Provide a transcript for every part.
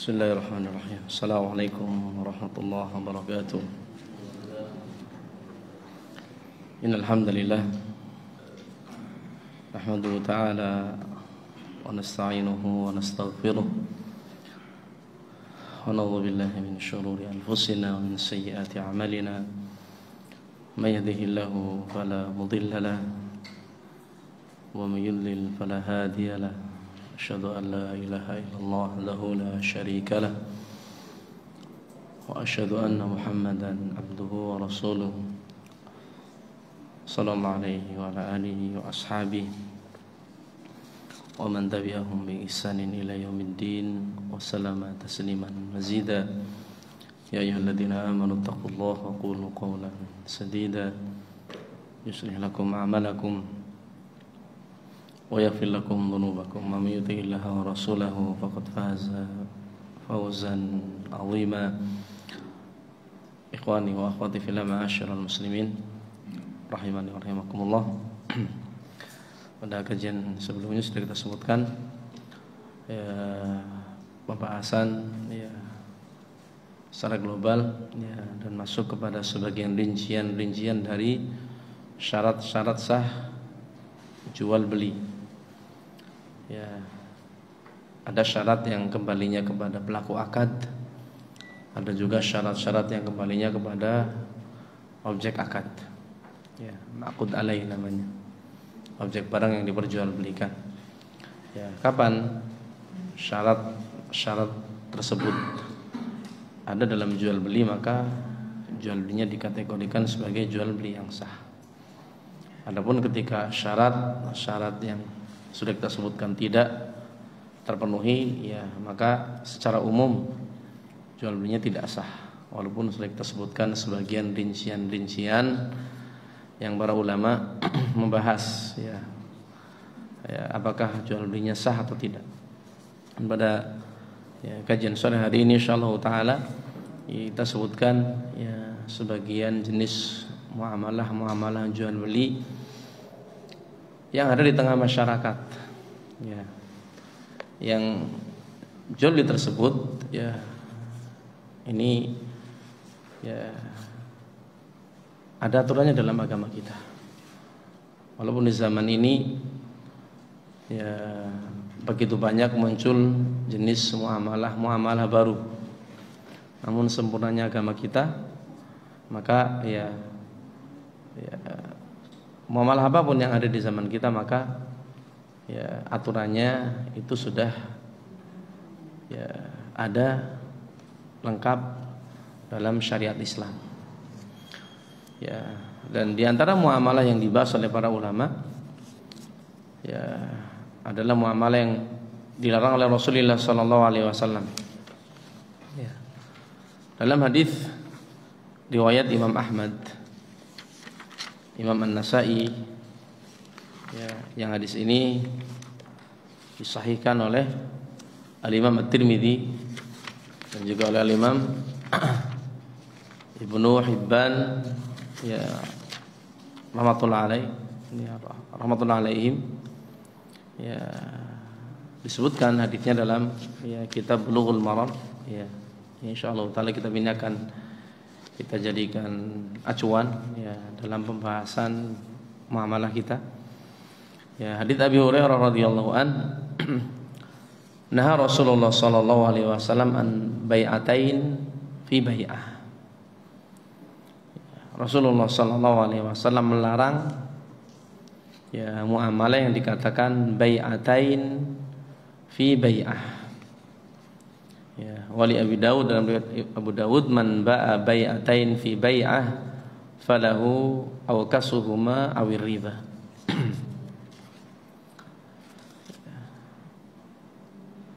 Bismillahirrahmanirrahim. Assalamualaikum warahmatullahi wabarakatuh. Innal hamdalillah nahmaduhu ta'ala wa nasta'inuhu wa nastaghfiruh wa na'udzu billahi min shururi anfusina wa min sayyiati a'malina. May yahdihillahu fala mudilla lahu wa may yudlil fala hadiya lahu. Asyhadu an la ilaha illallah wahdahu la syarika lah wa asyhadu anna Muhammadan abduhu wa rasuluh sallallahu alaihi wa ala alihi wa ashabihi wa man tabi'ahum bi ihsanin ila yaumiddin wa sallama tasliman mazida. Ya ayyuhalladzina amanu taqullaha wa qulu qawlan sadida yuslih lakum a'malakum wa yaghfir lakum dhunubakum wa may yuti'illaha wa rasulahu faqad faza fawzan 'azima. Ikhwani wa akhwati fillah, ma'asyiral muslimin rahimani wa rahimakumullah. Pada kajian sebelumnya sudah kita sebutkan pembahasan secara global dan masuk kepada sebagian rincian dari syarat-syarat sah jual beli. Ada syarat yang kembalinya kepada pelaku akad, ada juga syarat-syarat yang kembalinya kepada objek akad. Ma'qud alaih namanya, objek barang yang diperjualbelikan. Kapan syarat tersebut ada dalam jual beli, maka jual belinya dikategorikan sebagai jual beli yang sah. Adapun ketika syarat yang sudah kita sebutkan tidak terpenuhi, maka secara umum jual belinya tidak sah. Walaupun sudah kita sebutkan sebagian rincian-rincian yang para ulama membahas apakah jual belinya sah atau tidak. Dan pada kajian sore hari ini insyaallah taala kita sebutkan sebagian jenis muamalah jual beli yang ada di tengah masyarakat, yang jual beli tersebut ini ada aturannya dalam agama kita. Walaupun di zaman ini begitu banyak muncul jenis muamalah baru, namun sempurnanya agama kita, maka muamalah apapun yang ada di zaman kita, maka aturannya itu sudah ada lengkap dalam syariat Islam. Dan di antara muamalah yang dibahas oleh para ulama adalah muamalah yang dilarang oleh Rasulullah sallallahu alaihi wasallam. Dalam hadis riwayat Imam Ahmad, Imam An-Nasa'i, yang hadis ini disahihkan oleh Al-Imam At-Tirmidzi dan juga oleh Al-Imam Ibnu Hibban, rahmatullahi alaihim, disebutkan hadisnya dalam kitab Bulughul Maram. Insyaallah taala kita jadikan acuan dalam pembahasan muamalah kita. Hadits Abi Hurairah radhiyallahu an, naha Rasulullah sallallahu alaihi wasallam an bai'atain fi bai'ah. Rasulullah sallallahu alaihi wasallam melarang muamalah yang dikatakan bai'atain fi bai'ah. Wali Abi Dawud, dalam riwayat Abu Dawud, man ba'a bai'atain fi bai'ah falahu aw kasuhuma awir riba.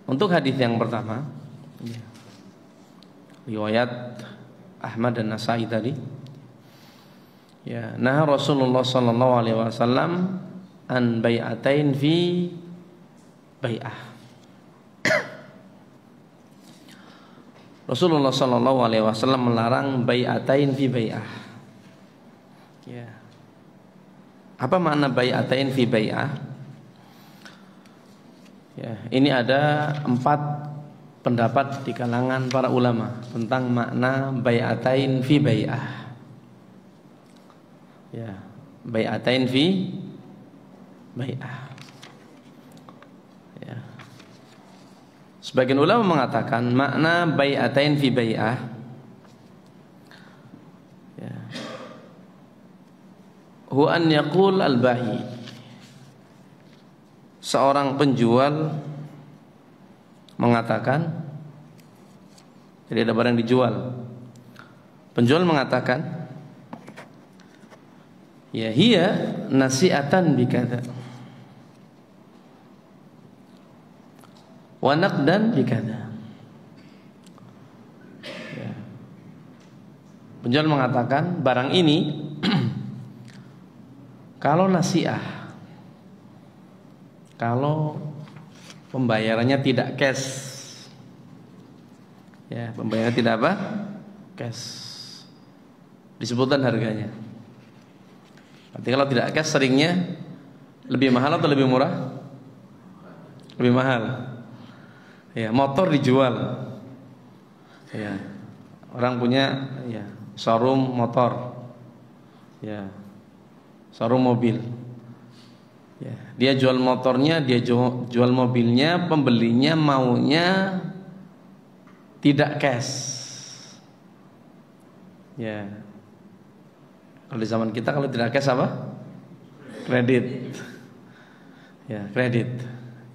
Untuk hadis yang pertama, riwayat Ahmad dan Nasa'i tadi, nah Rasulullah sallallahu alaihi wasallam an bai'atain fi bai'ah. Rasulullah sallallahu alaihi wasallam melarang bai'atain fi bai'ah. Apa makna bai'atain fi bai'ah? Ini ada 4 pendapat di kalangan para ulama tentang makna bai'atain fi bai'ah. Ya, bai'atain fi bai'ah. Ya. Sebagian ulama mengatakan makna bai'atain fi bai'ah, ya, huwa an yaqul al-ba'i, seorang penjual mengatakan, jadi ada barang dijual, penjual mengatakan, ya hiya nasi'atan bikada wa naqdan bikada. Ya. Penjual mengatakan barang ini kalau nasi'ah, kalau pembayarannya tidak cash, ya, pembayarannya tidak apa? Cash. Disebutkan harganya. Berarti kalau tidak cash seringnya lebih mahal atau lebih murah? Lebih mahal. Ya, motor dijual. Ya. Orang punya, ya, showroom motor. Ya. Showroom mobil. Ya, dia jual motornya, dia jual mobilnya, pembelinya maunya tidak cash. Ya, kalau di zaman kita kalau tidak cash apa? Kredit. Ya, kredit.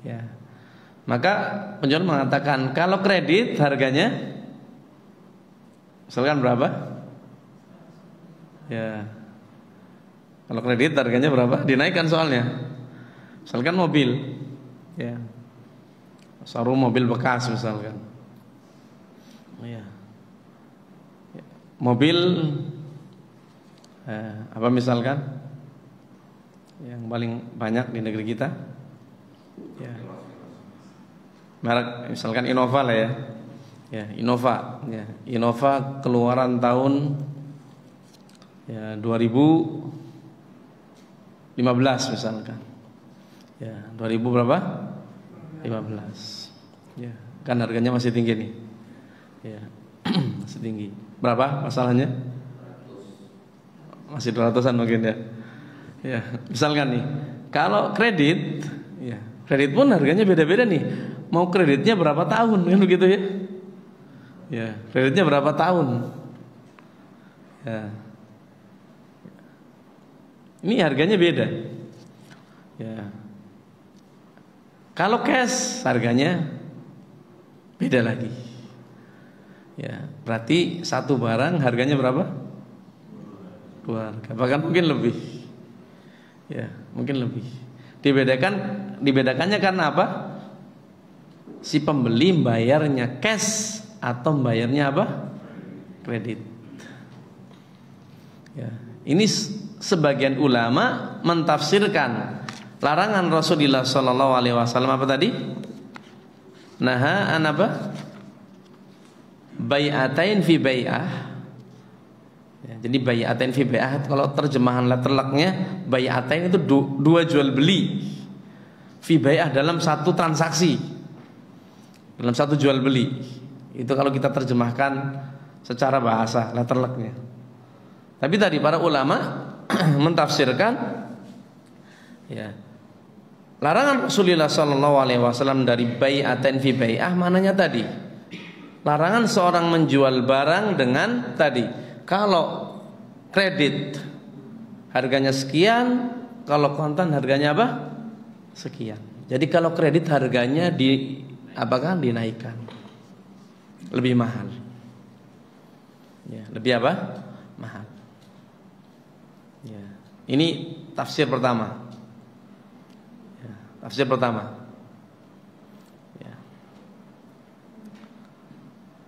Ya, maka penjual mengatakan kalau kredit harganya, misalkan berapa? Ya, kalau kredit harganya berapa? Dinaikkan soalnya. Misalkan mobil, ya, showroom mobil bekas misalkan, ya, mobil apa misalkan yang paling banyak di negeri kita, ya, merek misalkan Innova lah ya, ya Innova, ya Innova keluaran tahun ya 2015 misalkan. Ya, 2000 berapa? 15. Ya, kan harganya masih tinggi nih. Ya. Masih tinggi. Berapa masalahnya? Masih 200-an mungkin ya. Ya, misalkan nih, kalau kredit, ya, kredit pun harganya beda-beda nih. Mau kreditnya berapa tahun kan begitu ya? Ya, kreditnya berapa tahun? Ya. Ini harganya beda. Ya. Kalau cash harganya beda lagi. Ya, berarti satu barang harganya berapa? 2 harga, bahkan mungkin lebih. Ya, mungkin lebih. Dibedakannya karena apa? Si pembeli bayarnya cash atau bayarnya apa? Kredit. Ya, ini sebagian ulama mentafsirkan larangan Rasulullah Sallallahu Alaihi Wasallam apa tadi? Naha an apa? Bai'atain fi bai'ah. Ya, jadi bai'atain fi bai'ah kalau terjemahan letterleknya bai'atain itu dua jual beli. Fi bai'ah dalam satu transaksi, dalam satu jual beli. Itu kalau kita terjemahkan secara bahasa letterleknya. Tapi tadi para ulama mentafsirkan, ya, larangan Rasulullah Sallallahu Alaihi Wasallam dari bai'atain fi bai'ah mananya tadi larangan seorang menjual barang dengan tadi kalau kredit harganya sekian, kalau kontan harganya apa? Sekian. Jadi kalau kredit harganya dinaikkan, lebih mahal. Ya, lebih apa? Mahal. Ya. Ini tafsir pertama. Tafsir pertama, ya.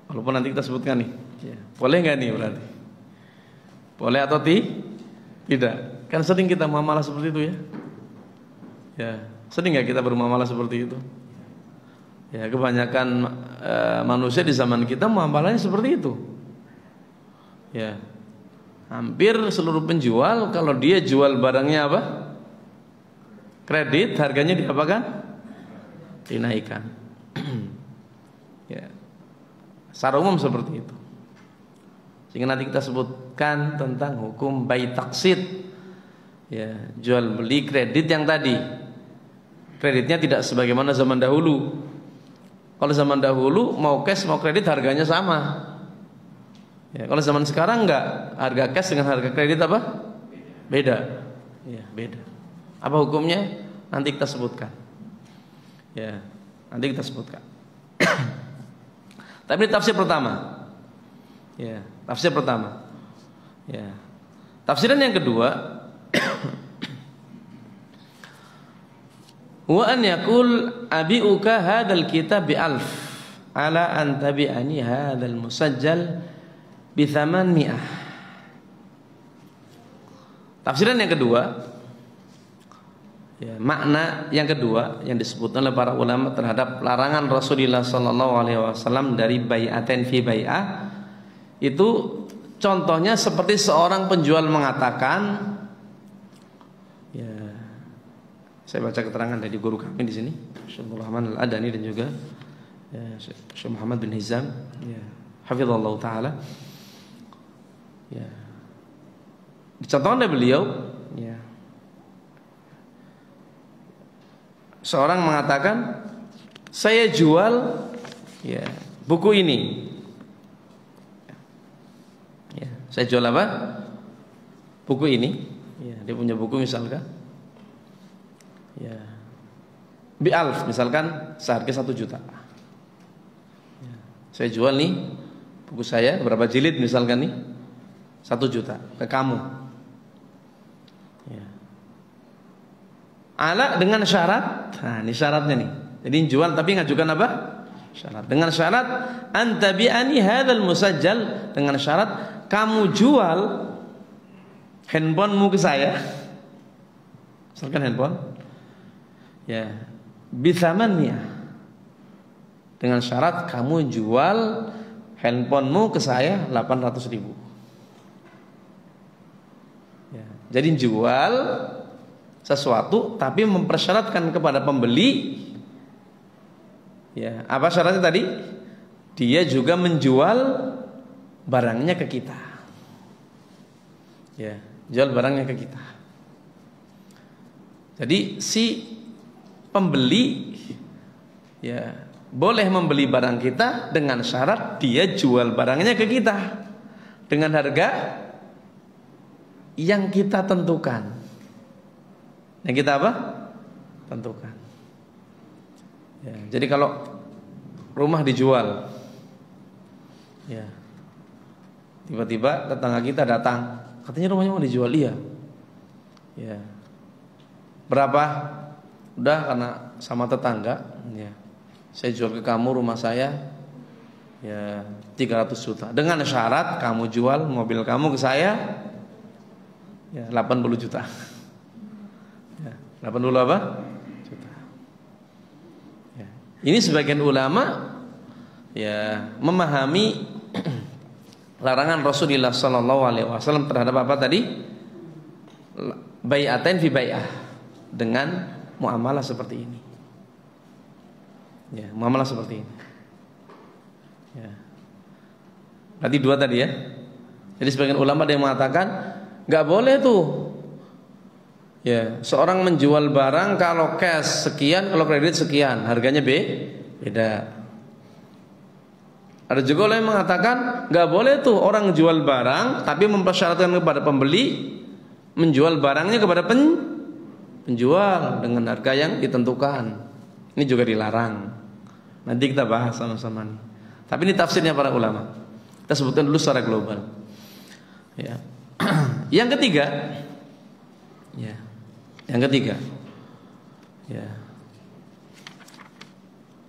Walaupun nanti kita sebutkan nih, ya. Boleh nggak nih berarti? Boleh atau tidak? Kan sering kita muamalah seperti itu ya. Ya, sering nggak kita bermuamalah seperti itu? Ya, kebanyakan manusia di zaman kita muamalahnya seperti itu. Ya, hampir seluruh penjual kalau dia jual barangnya apa? Kredit, harganya diapakan? Dinaikkan. Ya. Secara umum seperti itu. Sehingga nanti kita sebutkan tentang hukum bai taksid, ya, jual beli kredit yang tadi. Kreditnya tidak sebagaimana zaman dahulu. Kalau zaman dahulu mau cash mau kredit harganya sama. Ya, kalau zaman sekarang enggak, harga cash dengan harga kredit apa? Beda. Ya, beda. Apa hukumnya? Nanti kita sebutkan. Ya, nanti kita sebutkan. Tapi ini tafsir pertama. Ya, tafsir pertama. Ya. Tafsiran yang kedua, wa an yaqul abiuka hadzal kitab bi alf ala an tabi'ani hadzal musajjal bi 800. Tafsiran yang kedua, ya, makna yang kedua yang disebutkan oleh para ulama terhadap larangan Rasulullah sallallahu alaihi wasallam dari bai'atain fi bai'ah, itu contohnya seperti seorang penjual mengatakan, ya, saya baca keterangan dari guru kami di sini, Syekh Rahman Al-Adani, dan juga ya, Syekh Muhammad bin Hizam, ya, hafizallahu taala. Ya. Dicontohkan oleh beliau, ya, seorang mengatakan, saya jual, ya, buku ini. Ya, saya jual apa? Buku ini. Ya, dia punya buku misalkan, ya, bi'alf, misalkan seharga 1 juta. Ya, saya jual nih buku saya, berapa jilid misalkan nih, 1 juta ke kamu. Ya. Ala dengan syarat, nah ini syaratnya nih. Jadi jual tapi ngajukan apa? Syarat. Dengan syarat antabi'ani hadzal musajjal, dengan syarat kamu jual handphonemu ke saya. Misalkan handphone, ya, bi-800. Dengan syarat kamu jual handphonemu ke saya 800.000. Ya, jadi jual sesuatu tapi mempersyaratkan kepada pembeli, ya, apa syaratnya tadi? Dia juga menjual barangnya ke kita. Ya, jual barangnya ke kita. Jadi si pembeli, ya, boleh membeli barang kita dengan syarat dia jual barangnya ke kita dengan harga yang kita tentukan. Yang kita apa? Tentukan. Ya, jadi kalau rumah dijual, ya, tiba-tiba tetangga kita datang, katanya rumahnya mau dijual, iya. Ya. Berapa? Udah, karena sama tetangga, ya, saya jual ke kamu rumah saya, ya, 300 juta. Dengan syarat kamu jual mobil kamu ke saya, ya, 80 juta. Ya, 80 apa? Juta. Ya. Ini sebagian ulama, ya, memahami larangan Rasulullah sallallahu alaihi wasallam terhadap apa tadi? Bai'atain fi bai'ah, dengan muamalah seperti ini. Ya, muamalah seperti ini. Ya. Berarti 2 tadi ya. Jadi sebagian ulama ada yang mengatakan nggak boleh tuh, ya, seorang menjual barang kalau cash sekian, kalau kredit sekian, harganya beda. Ada juga yang mengatakan nggak boleh tuh orang jual barang tapi mempersyaratkan kepada pembeli menjual barangnya kepada penjual dengan harga yang ditentukan. Ini juga dilarang. Nanti kita bahas sama-sama nih. Tapi ini tafsirnya para ulama. Kita sebutkan dulu secara global. Ya. Yang ketiga, ya, yang ketiga, ya,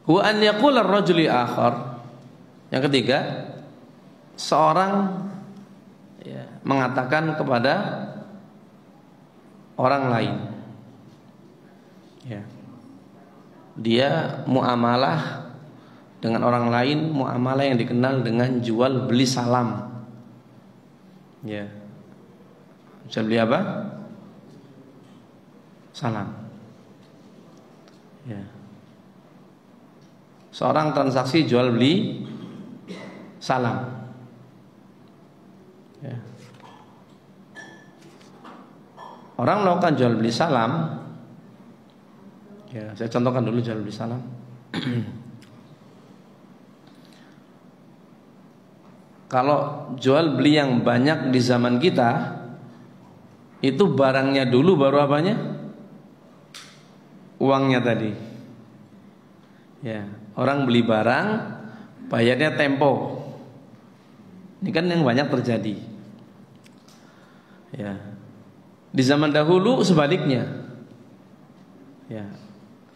huwa an yaqula ar-rajuli akhar. Yang ketiga, seorang, ya, mengatakan kepada orang lain, ya, dia muamalah dengan orang lain, muamalah yang dikenal dengan jual beli salam. Ya, jual beli apa? Salam. Ya. Seorang transaksi jual beli salam. Ya. Orang melakukan jual beli salam. Ya, saya contohkan dulu jual beli salam. Kalau jual beli yang banyak di zaman kita, itu barangnya dulu baru apanya? Uangnya tadi. Ya, orang beli barang, bayarnya tempo. Ini kan yang banyak terjadi. Ya. Di zaman dahulu sebaliknya. Ya.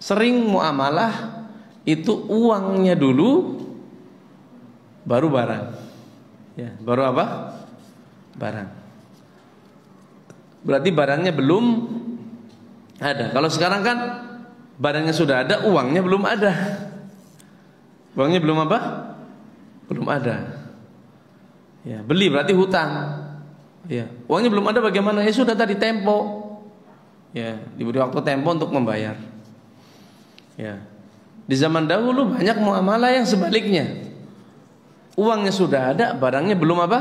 Sering muamalah itu uangnya dulu baru barang. Ya, baru apa? Barang. Berarti barangnya belum ada. Kalau sekarang kan barangnya sudah ada, uangnya belum ada. Uangnya belum apa? Belum ada. Ya, beli berarti hutang. Ya, uangnya belum ada bagaimana? Ya sudah tadi tempo. Ya, diberi waktu tempo untuk membayar. Ya. Di zaman dahulu banyak muamalah yang sebaliknya. Uangnya sudah ada, barangnya belum apa?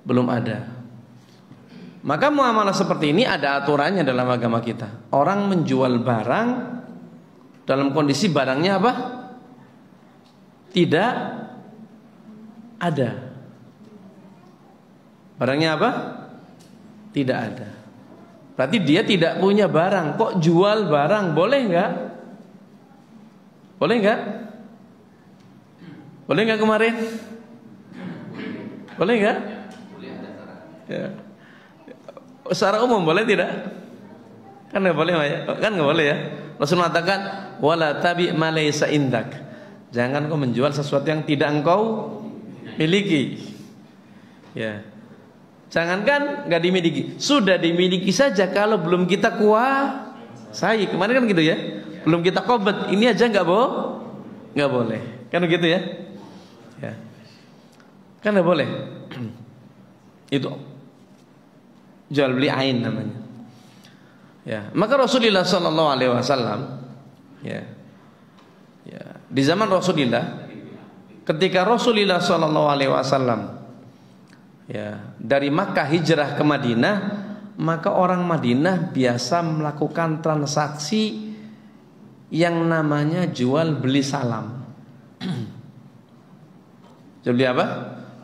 Belum ada. Maka muamalah seperti ini ada aturannya dalam agama kita. Orang menjual barang dalam kondisi barangnya apa? Tidak ada. Barangnya apa? Tidak ada. Berarti dia tidak punya barang. Kok jual barang? Boleh enggak? Boleh enggak? Boleh enggak kemarin? Boleh enggak? Ya. Secara umum boleh tidak? Kan enggak boleh ya? Kan enggak boleh ya? Rasul mengatakan wala tabi ma laysa indak. Jangan kau menjual sesuatu yang tidak engkau miliki. Ya. Jangankan enggak dimiliki, sudah dimiliki saja kalau belum kita kuasai. Kemarin kan gitu ya? Belum kita qobad, ini aja enggak boleh. Kan begitu ya? Ya. Kan enggak boleh. Itu jual beli ain namanya. Ya, maka Rasulullah sallallahu alaihi wasallam ya. Di zaman Rasulullah, ketika Rasulullah sallallahu alaihi wasallam ya, dari Makkah hijrah ke Madinah, maka orang Madinah biasa melakukan transaksi yang namanya jual beli salam. Jual beli apa?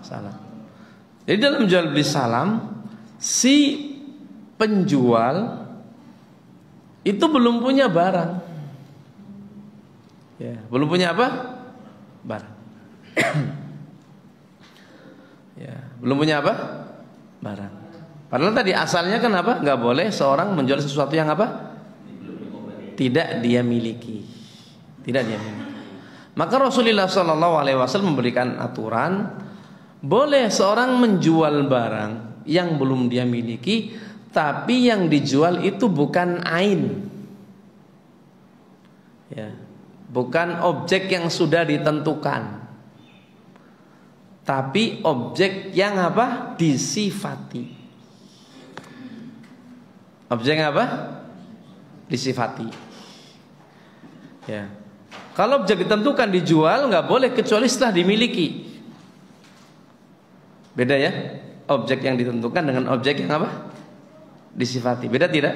Salam. Jadi dalam jual beli salam, si penjual itu belum punya barang. Ya, belum punya apa? Barang. Ya, belum punya apa? Barang. Padahal tadi asalnya kan apa? Enggak boleh seorang menjual sesuatu yang apa? Tidak dia miliki. Tidak dia miliki. Maka Rasulullah SAW memberikan aturan, boleh seorang menjual barang yang belum dia miliki, tapi yang dijual itu bukan ain. Ya, bukan objek yang sudah ditentukan, tapi objek yang apa? Disifati. Objek yang apa? Disifati. Ya. Kalau objek ditentukan dijual nggak boleh kecuali setelah dimiliki. Beda ya? Objek yang ditentukan dengan objek yang apa? Disifati. Beda tidak?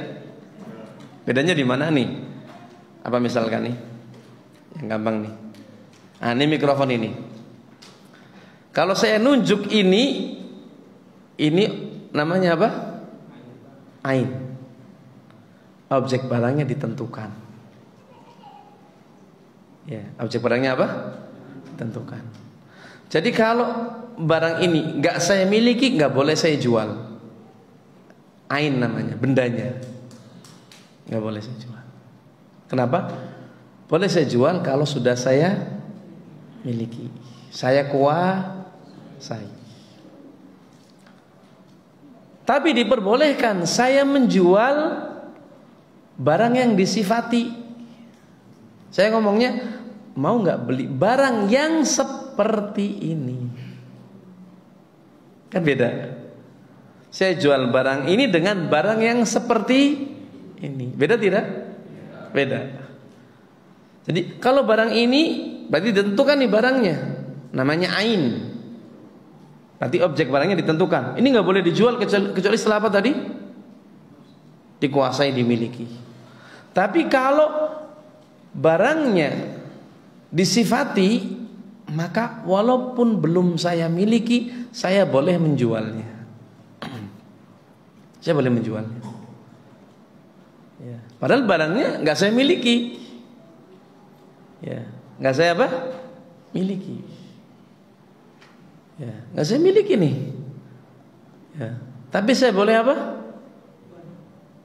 Bedanya di mana nih? Apa misalkan nih? Yang gampang nih. Nah, ini mikrofon ini. Kalau saya nunjuk ini namanya apa? Ain. Objek barangnya ditentukan. Ya, objek barangnya apa? Ditentukan. Jadi kalau barang ini nggak saya miliki, nggak boleh saya jual. Ain namanya, bendanya. Nggak boleh saya jual. Kenapa? Boleh saya jual kalau sudah saya miliki. Saya kuasai. Tapi diperbolehkan saya menjual barang yang disifati. Saya ngomongnya, mau nggak beli barang yang seperti ini? Kan beda. Saya jual barang ini dengan barang yang seperti ini. Beda tidak? Beda. Jadi kalau barang ini berarti ditentukan nih barangnya. namanya ain. Nanti objek barangnya ditentukan. Ini nggak boleh dijual kecuali setelah apa tadi? Dikuasai, dimiliki. Tapi kalau barangnya disifati, maka walaupun belum saya miliki, saya boleh menjualnya. Saya boleh menjualnya. Ya. Padahal barangnya nggak saya miliki. Ya, nggak saya apa? Miliki. Ya, nggak saya miliki nih. Ya, tapi saya boleh apa?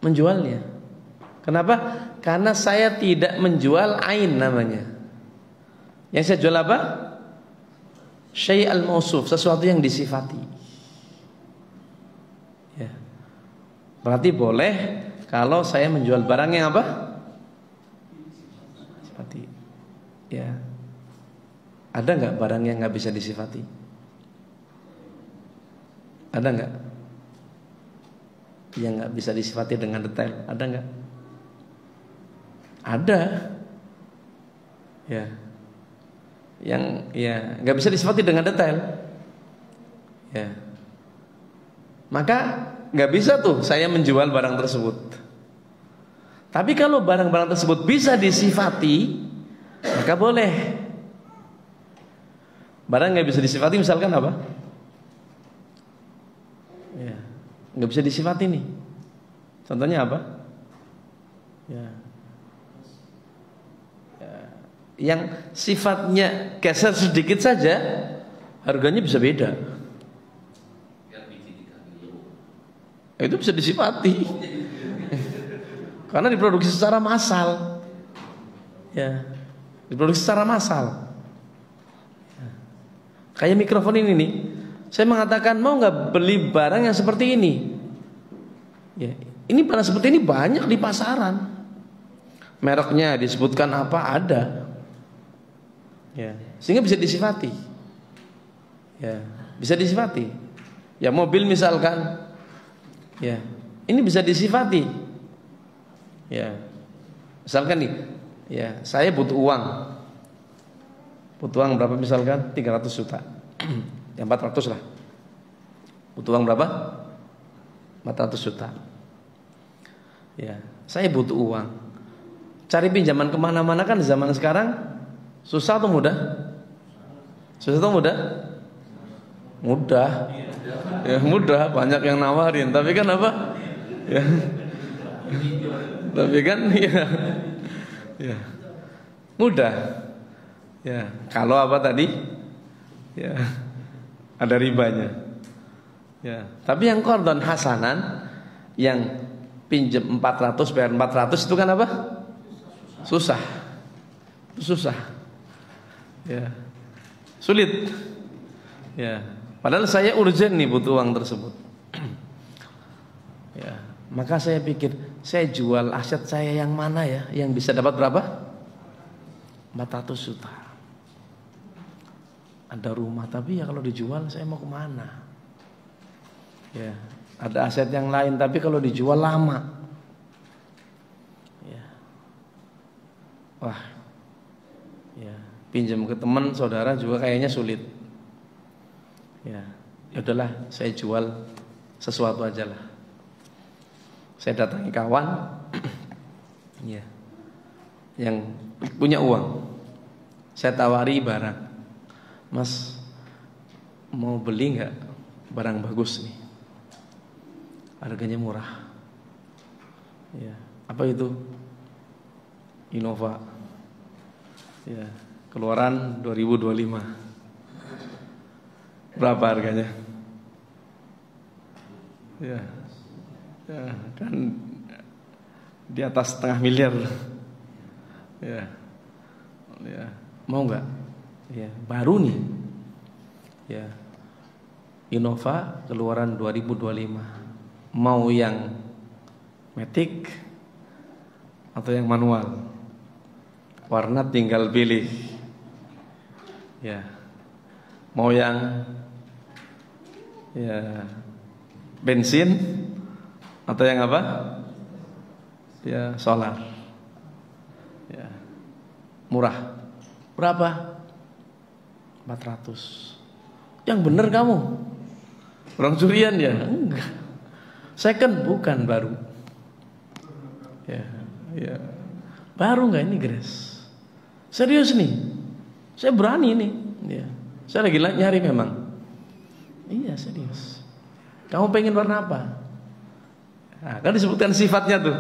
Menjualnya. Kenapa? Karena saya tidak menjual ain namanya. Yang saya jual apa? Syai' al-mausuf, sesuatu yang disifati. Ya. Berarti boleh kalau saya menjual barang yang apa? Sifati. Ya. Ada nggak barang yang nggak bisa disifati? Ada nggak? Yang nggak bisa disifati dengan detail? Ada nggak? Ada. Ya. Yang ya nggak bisa disifati dengan detail. Ya. Maka nggak bisa tuh saya menjual barang tersebut. Tapi kalau barang-barang tersebut bisa disifati, maka boleh. Barang nggak bisa disifati misalkan apa? Ya, nggak bisa disifati nih. Contohnya apa? Ya. Ya. Yang sifatnya geser sedikit saja, harganya bisa beda. Itu bisa disifati. Karena diproduksi secara massal. Ya, diproduksi secara massal. Ya. Kayak mikrofon ini nih. Saya mengatakan mau nggak beli barang yang seperti ini? Ya, ini barang seperti ini banyak di pasaran. Mereknya disebutkan apa ada. Ya, sehingga bisa disifati. Ya, bisa disifati. Ya, mobil misalkan. Ya, ini bisa disifati. Ya, misalkan nih, ya saya butuh uang. Butuh uang berapa misalkan? 300 juta. Ya 400 lah. Butuh uang berapa? 400 juta. Ya, saya butuh uang. Cari pinjaman kemana-mana kan zaman sekarang susah atau mudah? Susah atau mudah? Mudah. Ya mudah, banyak yang nawarin. Tapi kan apa? Ya. Tapi kan ya mudah. Ya, kalau apa tadi? Ya, ada ribanya. Ya, tapi yang qardhan hasanan, yang pinjam 400 bayar 400 itu kan apa? Susah. Susah. Ya. Sulit. Ya. Padahal saya urgent nih butuh uang tersebut. Ya, maka saya pikir saya jual aset saya yang mana ya, yang bisa dapat berapa? 400 juta. Ada rumah tapi ya kalau dijual saya mau kemana? Ya, ada aset yang lain tapi kalau dijual lama. Ya. Wah. Ya, pinjam ke teman saudara juga kayaknya sulit. Ya, udahlah saya jual sesuatu aja lah. Saya datangi kawan, ya, yang punya uang. Saya tawari barang, Mas, mau beli nggak barang bagus nih? Harganya murah. Ya, apa itu? Innova. Ya, keluaran 2025. Berapa harganya? Ya, ya kan di atas setengah miliar. Ya, ya, mau nggak? Ya, baru nih. Ya, Innova keluaran 2025. Mau yang matic atau yang manual? Warna tinggal pilih. Ya, mau yang ya bensin atau yang apa? Ya solar. Ya, murah. Berapa? 400. Yang bener kamu. Orang curian ya? Enggak. Second bukan baru. Ya. Baru enggak ini Grace? Serius nih. Saya berani nih. Ya. Saya lagi nyari memang. Iya serius. Kamu pengen warna apa? Nah, kan disebutkan sifatnya tuh.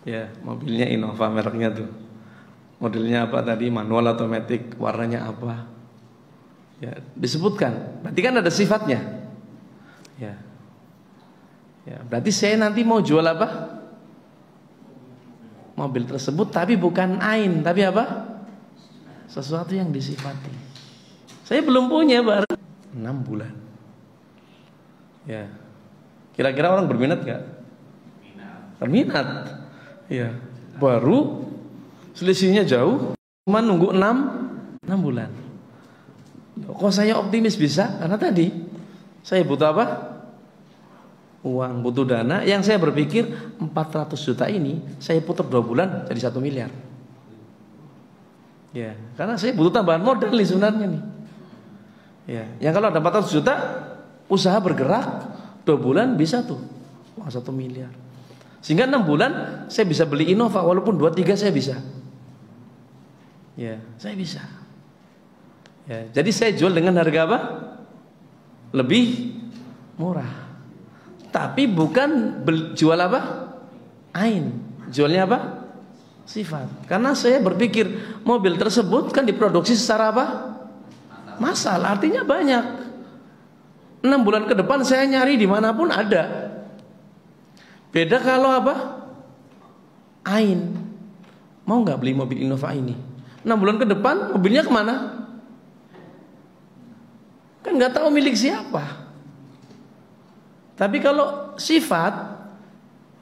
Ya, mobilnya Innova mereknya tuh. Modelnya apa tadi? Manual, otomatis, warnanya apa? Ya, disebutkan. Berarti kan ada sifatnya. Ya. Ya, berarti saya nanti mau jual apa? Mobil tersebut tapi bukan ain, tapi apa? Sesuatu yang disifati. Saya belum punya baru 6 bulan. Ya. Kira-kira orang berminat gak? Berminat. Ya. Baru selisihnya jauh, cuma nunggu 6 bulan. Kok saya optimis bisa? Karena tadi saya butuh apa? Uang, butuh dana. Yang saya berpikir 400 juta ini saya putar 2 bulan jadi 1 miliar. Ya, karena saya butuh tambahan modal nih sebenarnya nih. Ya, yang kalau ada 400 juta usaha bergerak 2 bulan bisa tuh uang 1 miliar. Sehingga 6 bulan saya bisa beli Innova, walaupun 2-3 saya bisa. Ya, saya bisa. Ya, jadi saya jual dengan harga apa? Lebih murah. Tapi bukan jual apa? Ain. Jualnya apa? Sifat. Karena saya berpikir mobil tersebut kan diproduksi secara apa? Massal. Artinya banyak. 6 bulan ke depan saya nyari dimanapun ada. Beda kalau apa? Ain. Mau nggak beli mobil Innova ini? 6 bulan ke depan mobilnya kemana? Kan nggak tahu milik siapa. Tapi kalau sifat,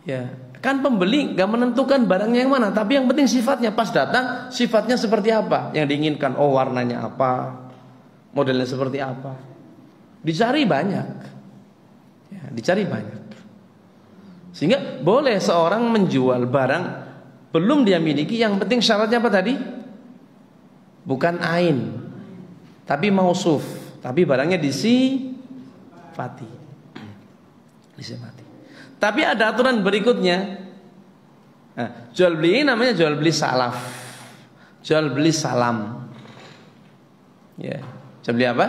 ya kan pembeli nggak menentukan barangnya yang mana, tapi yang penting sifatnya. Pas datang sifatnya seperti apa yang diinginkan. Oh, warnanya apa, modelnya seperti apa. Dicari banyak, ya, dicari banyak. Sehingga boleh seorang menjual barang belum dia miliki. Yang penting syaratnya apa tadi? Bukan ain, tapi mausuf. Tapi barangnya disifati. Disifati. Tapi ada aturan berikutnya. Nah, jual beli ini namanya jual beli salaf. Jual beli salam. Ya, jual beli apa?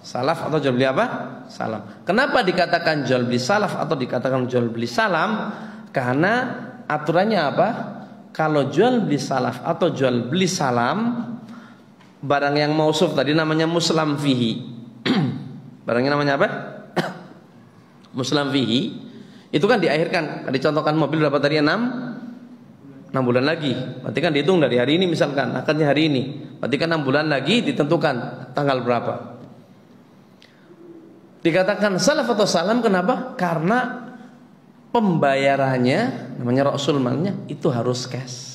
Salaf atau jual beli apa? Salam. Kenapa dikatakan jual beli salaf atau dikatakan jual beli salam? Karena aturannya apa? Kalau jual beli salaf atau jual beli salam, barang yang mausuf tadi namanya muslam fihi. Barangnya namanya apa? Muslam fihi. Itu kan diakhirkan. Dicontohkan mobil berapa tadi? 6 bulan lagi. Berarti kan dihitung dari hari ini misalkan. Akadnya hari ini. Berarti kan 6 bulan lagi ditentukan tanggal berapa. Dikatakan salaf atau salam kenapa? Karena pembayarannya namanya Rasul malnya itu harus cash.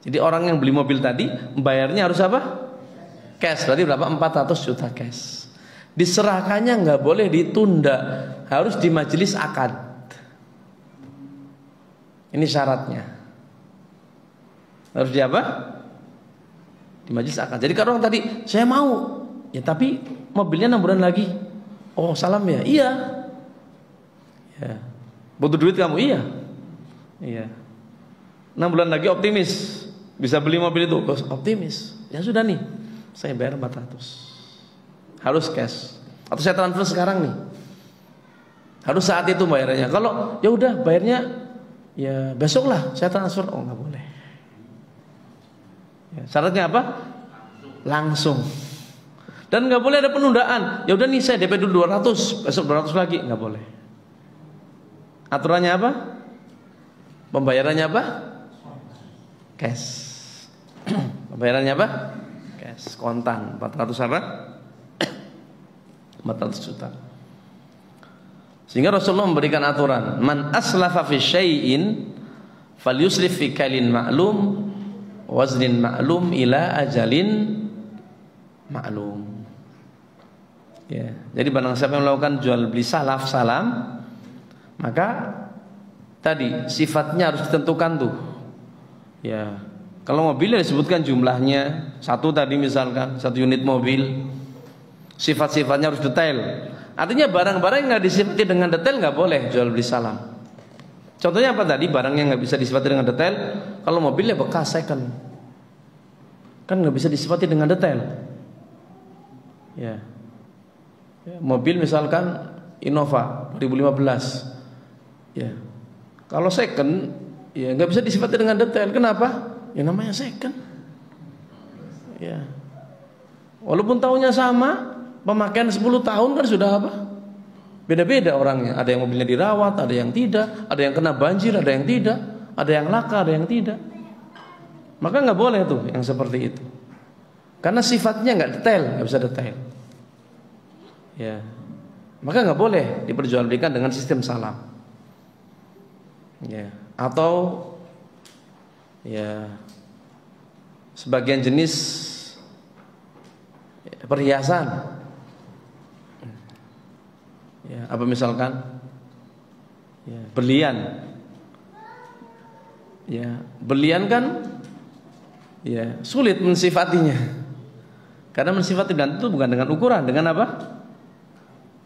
Jadi orang yang beli mobil tadi bayarnya harus apa? Cash. Berarti berapa? 400 juta cash. Diserahkannya nggak boleh ditunda, harus di majelis akad. Ini syaratnya. Harus di apa? Di majelis akad. Jadi kalau orang tadi saya mau, ya tapi mobilnya 6 bulan lagi. Oh salam ya? Iya. Ya. Butuh duit kamu? Iya. Iya. 6 bulan lagi optimis bisa beli mobil itu? Optimis. Ya sudah nih, saya bayar 400. Harus cash. Atau saya transfer sekarang nih. Harus saat itu bayarnya. Kalau ya udah bayarnya ya besok lah saya transfer. Oh nggak boleh. Ya, syaratnya apa? Langsung. Dan nggak boleh ada penundaan. Ya udah nih saya DP dulu 200, besok 200 lagi, nggak boleh. Aturannya apa? Pembayarannya apa? Cash. Pembayarannya apa? Cash, kontan. 400 apa? 400 juta. Sehingga Rasulullah memberikan aturan, man aslafa fi syai'in falyuslif fi kailin ma'lum waznin ma'lum ila ajalin ma'lum. Ya, jadi barang siapa yang melakukan jual beli salaf salam, maka tadi sifatnya harus ditentukan tuh. Ya, Kalau mobilnya disebutkan jumlahnya, satu tadi misalkan, satu unit mobil, sifat-sifatnya harus detail. Artinya barang-barang yang nggak disifati dengan detail nggak boleh jual beli salam. Contohnya apa tadi? Barang yang nggak bisa disifati dengan detail. Kalau mobilnya bekas second, kan nggak bisa disifati dengan detail. Ya, mobil misalkan Innova 2015. Ya, kalau second, ya nggak bisa disifati dengan detail. Kenapa? Ya namanya second. Ya, walaupun tahunnya sama, pemakaian 10 tahun kan sudah apa? Beda-beda orangnya. Ada yang mobilnya dirawat, ada yang tidak, ada yang kena banjir, ada yang tidak, ada yang laka, ada yang tidak. Maka nggak boleh tuh yang seperti itu. Karena sifatnya nggak detail, nggak bisa detail. Ya, maka nggak boleh diperjualbelikan dengan sistem salam. Ya, atau ya sebagian jenis perhiasan. Ya, apa misalkan? Ya, berlian. Ya, berlian kan ya sulit mensifatinya. Karena mensifati dan itu bukan dengan ukuran, dengan apa?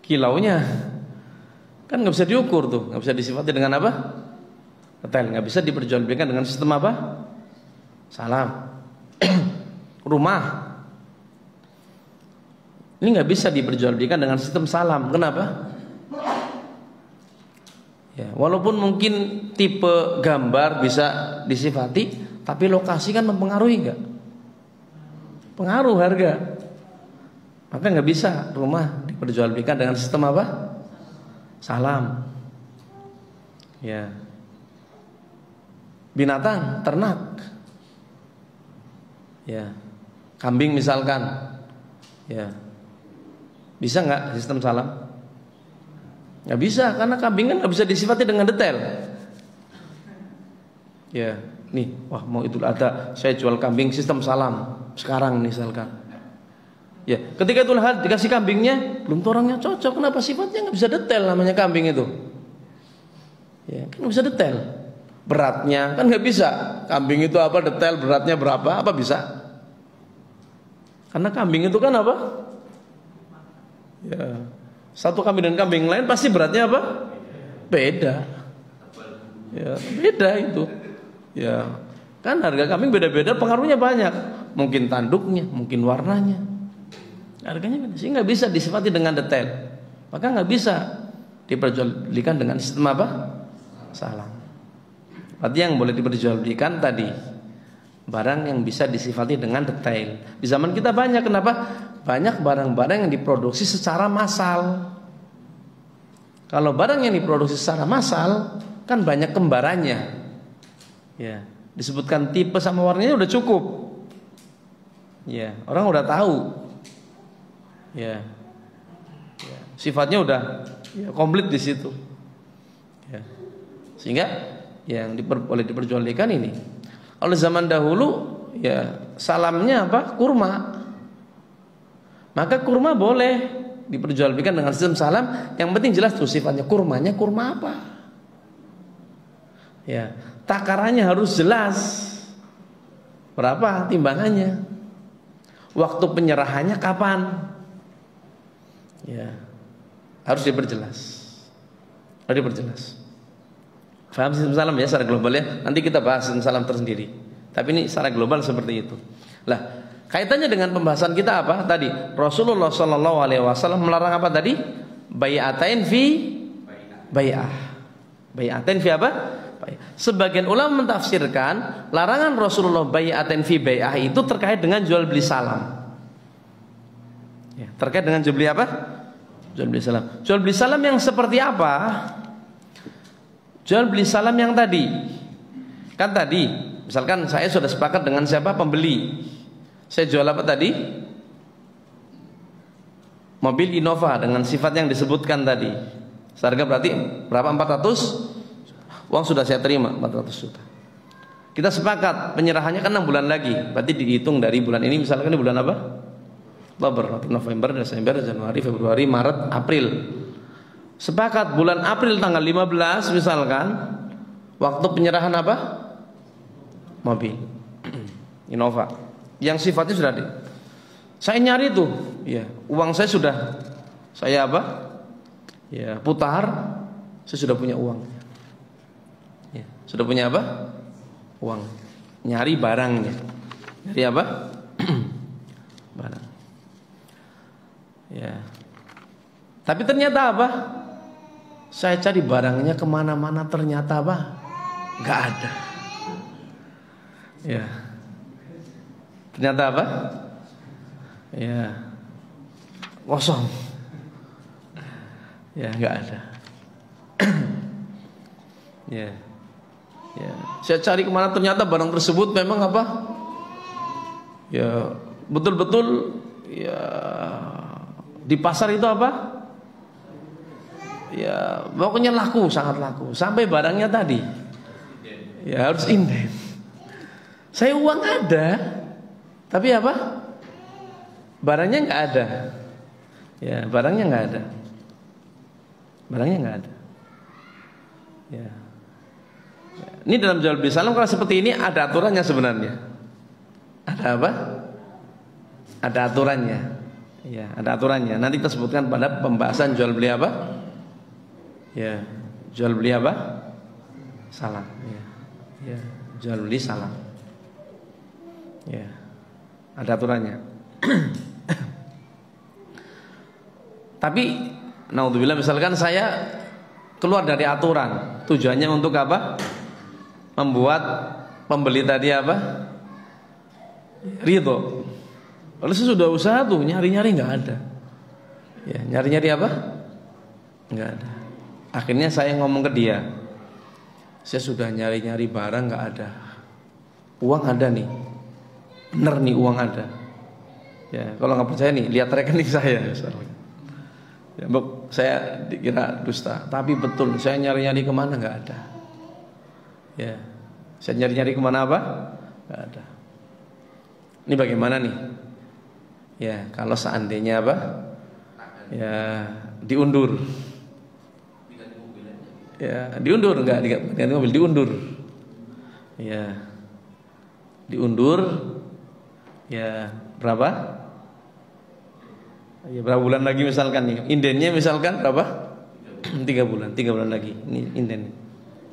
Kilaunya. Kan nggak bisa diukur tuh, nggak bisa disifati dengan apa? Detail, nggak bisa diperjualbelikan dengan sistem apa? Salam. Rumah ini nggak bisa diperjualbelikan dengan sistem salam. Kenapa? Ya, walaupun mungkin tipe gambar bisa disifati, tapi lokasi kan mempengaruhi nggak? Pengaruh harga. Maka nggak bisa rumah diperjualbelikan dengan sistem apa? Salam. Ya. Binatang, ternak. Ya. Kambing misalkan. Ya. Bisa nggak sistem salam? Nggak bisa, karena kambing kan nggak bisa disifati dengan detail. Ya, nih, wah mau Idul Adha, saya jual kambing sistem salam sekarang misalkan. Ya, ketika Idul Adha dikasih kambingnya, belum tuh orangnya cocok. Kenapa? Sifatnya nggak bisa detail namanya kambing itu. Ya, kan nggak bisa detail. Beratnya kan nggak bisa. Kambing itu apa detail beratnya berapa? Apa bisa? Karena kambing itu kan apa? Ya, satu kambing dan kambing lain pasti beratnya apa? Beda. Ya, beda itu. Ya, kan harga kambing beda-beda, pengaruhnya banyak. Mungkin tanduknya, mungkin warnanya. Harganya beda. Sehingga nggak bisa disifati dengan detail. Maka nggak bisa diperjualbelikan dengan sistem apa? Salam. Berarti yang boleh diperjualbelikan tadi barang yang bisa disifati dengan detail. Di zaman kita banyak, kenapa? Banyak barang-barang yang diproduksi secara massal. Kalau barang yang diproduksi secara massal kan banyak kembarannya. Ya, disebutkan tipe sama warnanya udah cukup. Ya, orang udah tahu. Ya. Ya, sifatnya udah ya, komplit di situ. Ya. Sehingga yang boleh diperjualbelikan ini. Kalau zaman dahulu ya salamnya apa? Kurma. Maka kurma boleh diperjualbelikan dengan sistem salam. Yang penting jelas tuh sifatnya, kurmanya kurma apa? Ya, takarannya harus jelas. Berapa timbangannya? Waktu penyerahannya kapan? Ya, harus diperjelas. Harus diperjelas. Faham sistem salam ya secara global ya. Nanti kita bahas sistem salam tersendiri. Tapi ini secara global seperti itu. Lah, kaitannya dengan pembahasan kita apa tadi? Rasulullah SAW melarang apa tadi? Bai'atain fi bai'ah. Bai'atain fi apa? Sebagian ulama mentafsirkan larangan Rasulullah bai'atain fi bai'ah itu terkait dengan jual beli salam. Ya, terkait dengan jual beli apa? Jual beli salam. Jual beli salam yang seperti apa? Jual beli salam yang tadi. Kan tadi, misalkan saya sudah sepakat dengan siapa? Pembeli. Saya jual apa tadi? Mobil Innova dengan sifat yang disebutkan tadi. Harga berarti berapa? 400. Uang sudah saya terima 400 juta. Kita sepakat penyerahannya kan 6 bulan lagi. Berarti dihitung dari bulan ini, misalkan ini bulan apa? Oktober, November, Desember, Januari, Februari, Maret, April. Sepakat bulan April tanggal 15 misalkan waktu penyerahan apa? Mobil. Innova. Yang sifatnya sudah ada. Saya nyari tuh, ya, uang saya sudah saya apa? Ya, putar, saya sudah punya uang. Ya, sudah punya apa? Uang. Nyari barangnya. Nyari apa? Barang. Ya. Tapi ternyata apa? Saya cari barangnya kemana-mana, ternyata apa? Gak ada. Ya. Ternyata apa? Ya, kosong. Ya, nggak ada. Ya, ya. Saya cari kemana, ternyata barang tersebut memang apa? Ya, betul-betul ya di pasar itu apa? Ya, pokoknya laku, sangat laku. Sampai barangnya tadi, ya harus inden. Saya uang ada, tapi apa? Barangnya nggak ada. Ya, barangnya nggak ada. Barangnya nggak ada. Ya. Ini dalam jual beli salam kalau seperti ini ada aturannya sebenarnya. Ada apa? Ada aturannya. Ya, ada aturannya. Nanti kita sebutkan pada pembahasan jual beli apa? Ya, jual beli apa? Salam. Ya. Ya, jual beli salam. Ya. Ada aturannya. Tapi naudzubillah, misalkan saya keluar dari aturan, tujuannya untuk apa? Membuat pembeli tadi apa? Ridho. Lalu saya sudah usaha tuh nyari-nyari nggak ada. Ya, nyari-nyari apa? Nggak ada. Akhirnya saya ngomong ke dia, saya sudah nyari-nyari barang nggak ada. Uang ada nih, bener nih uang ada. Ya, kalau nggak percaya nih, lihat rekening saya. Ya, saya dikira dusta, tapi betul saya nyari-nyari kemana nggak ada. Ya, saya nyari-nyari kemana apa? Nggak ada. Ini bagaimana nih? Ya, kalau seandainya apa? Ya, diundur. Ya, diundur enggak diganti mobil, diundur. Ya, diundur. Ya, berapa? Ya, berapa bulan lagi misalkan nih? Indennya misalkan berapa? 3 bulan. 3 bulan lagi. Ini inden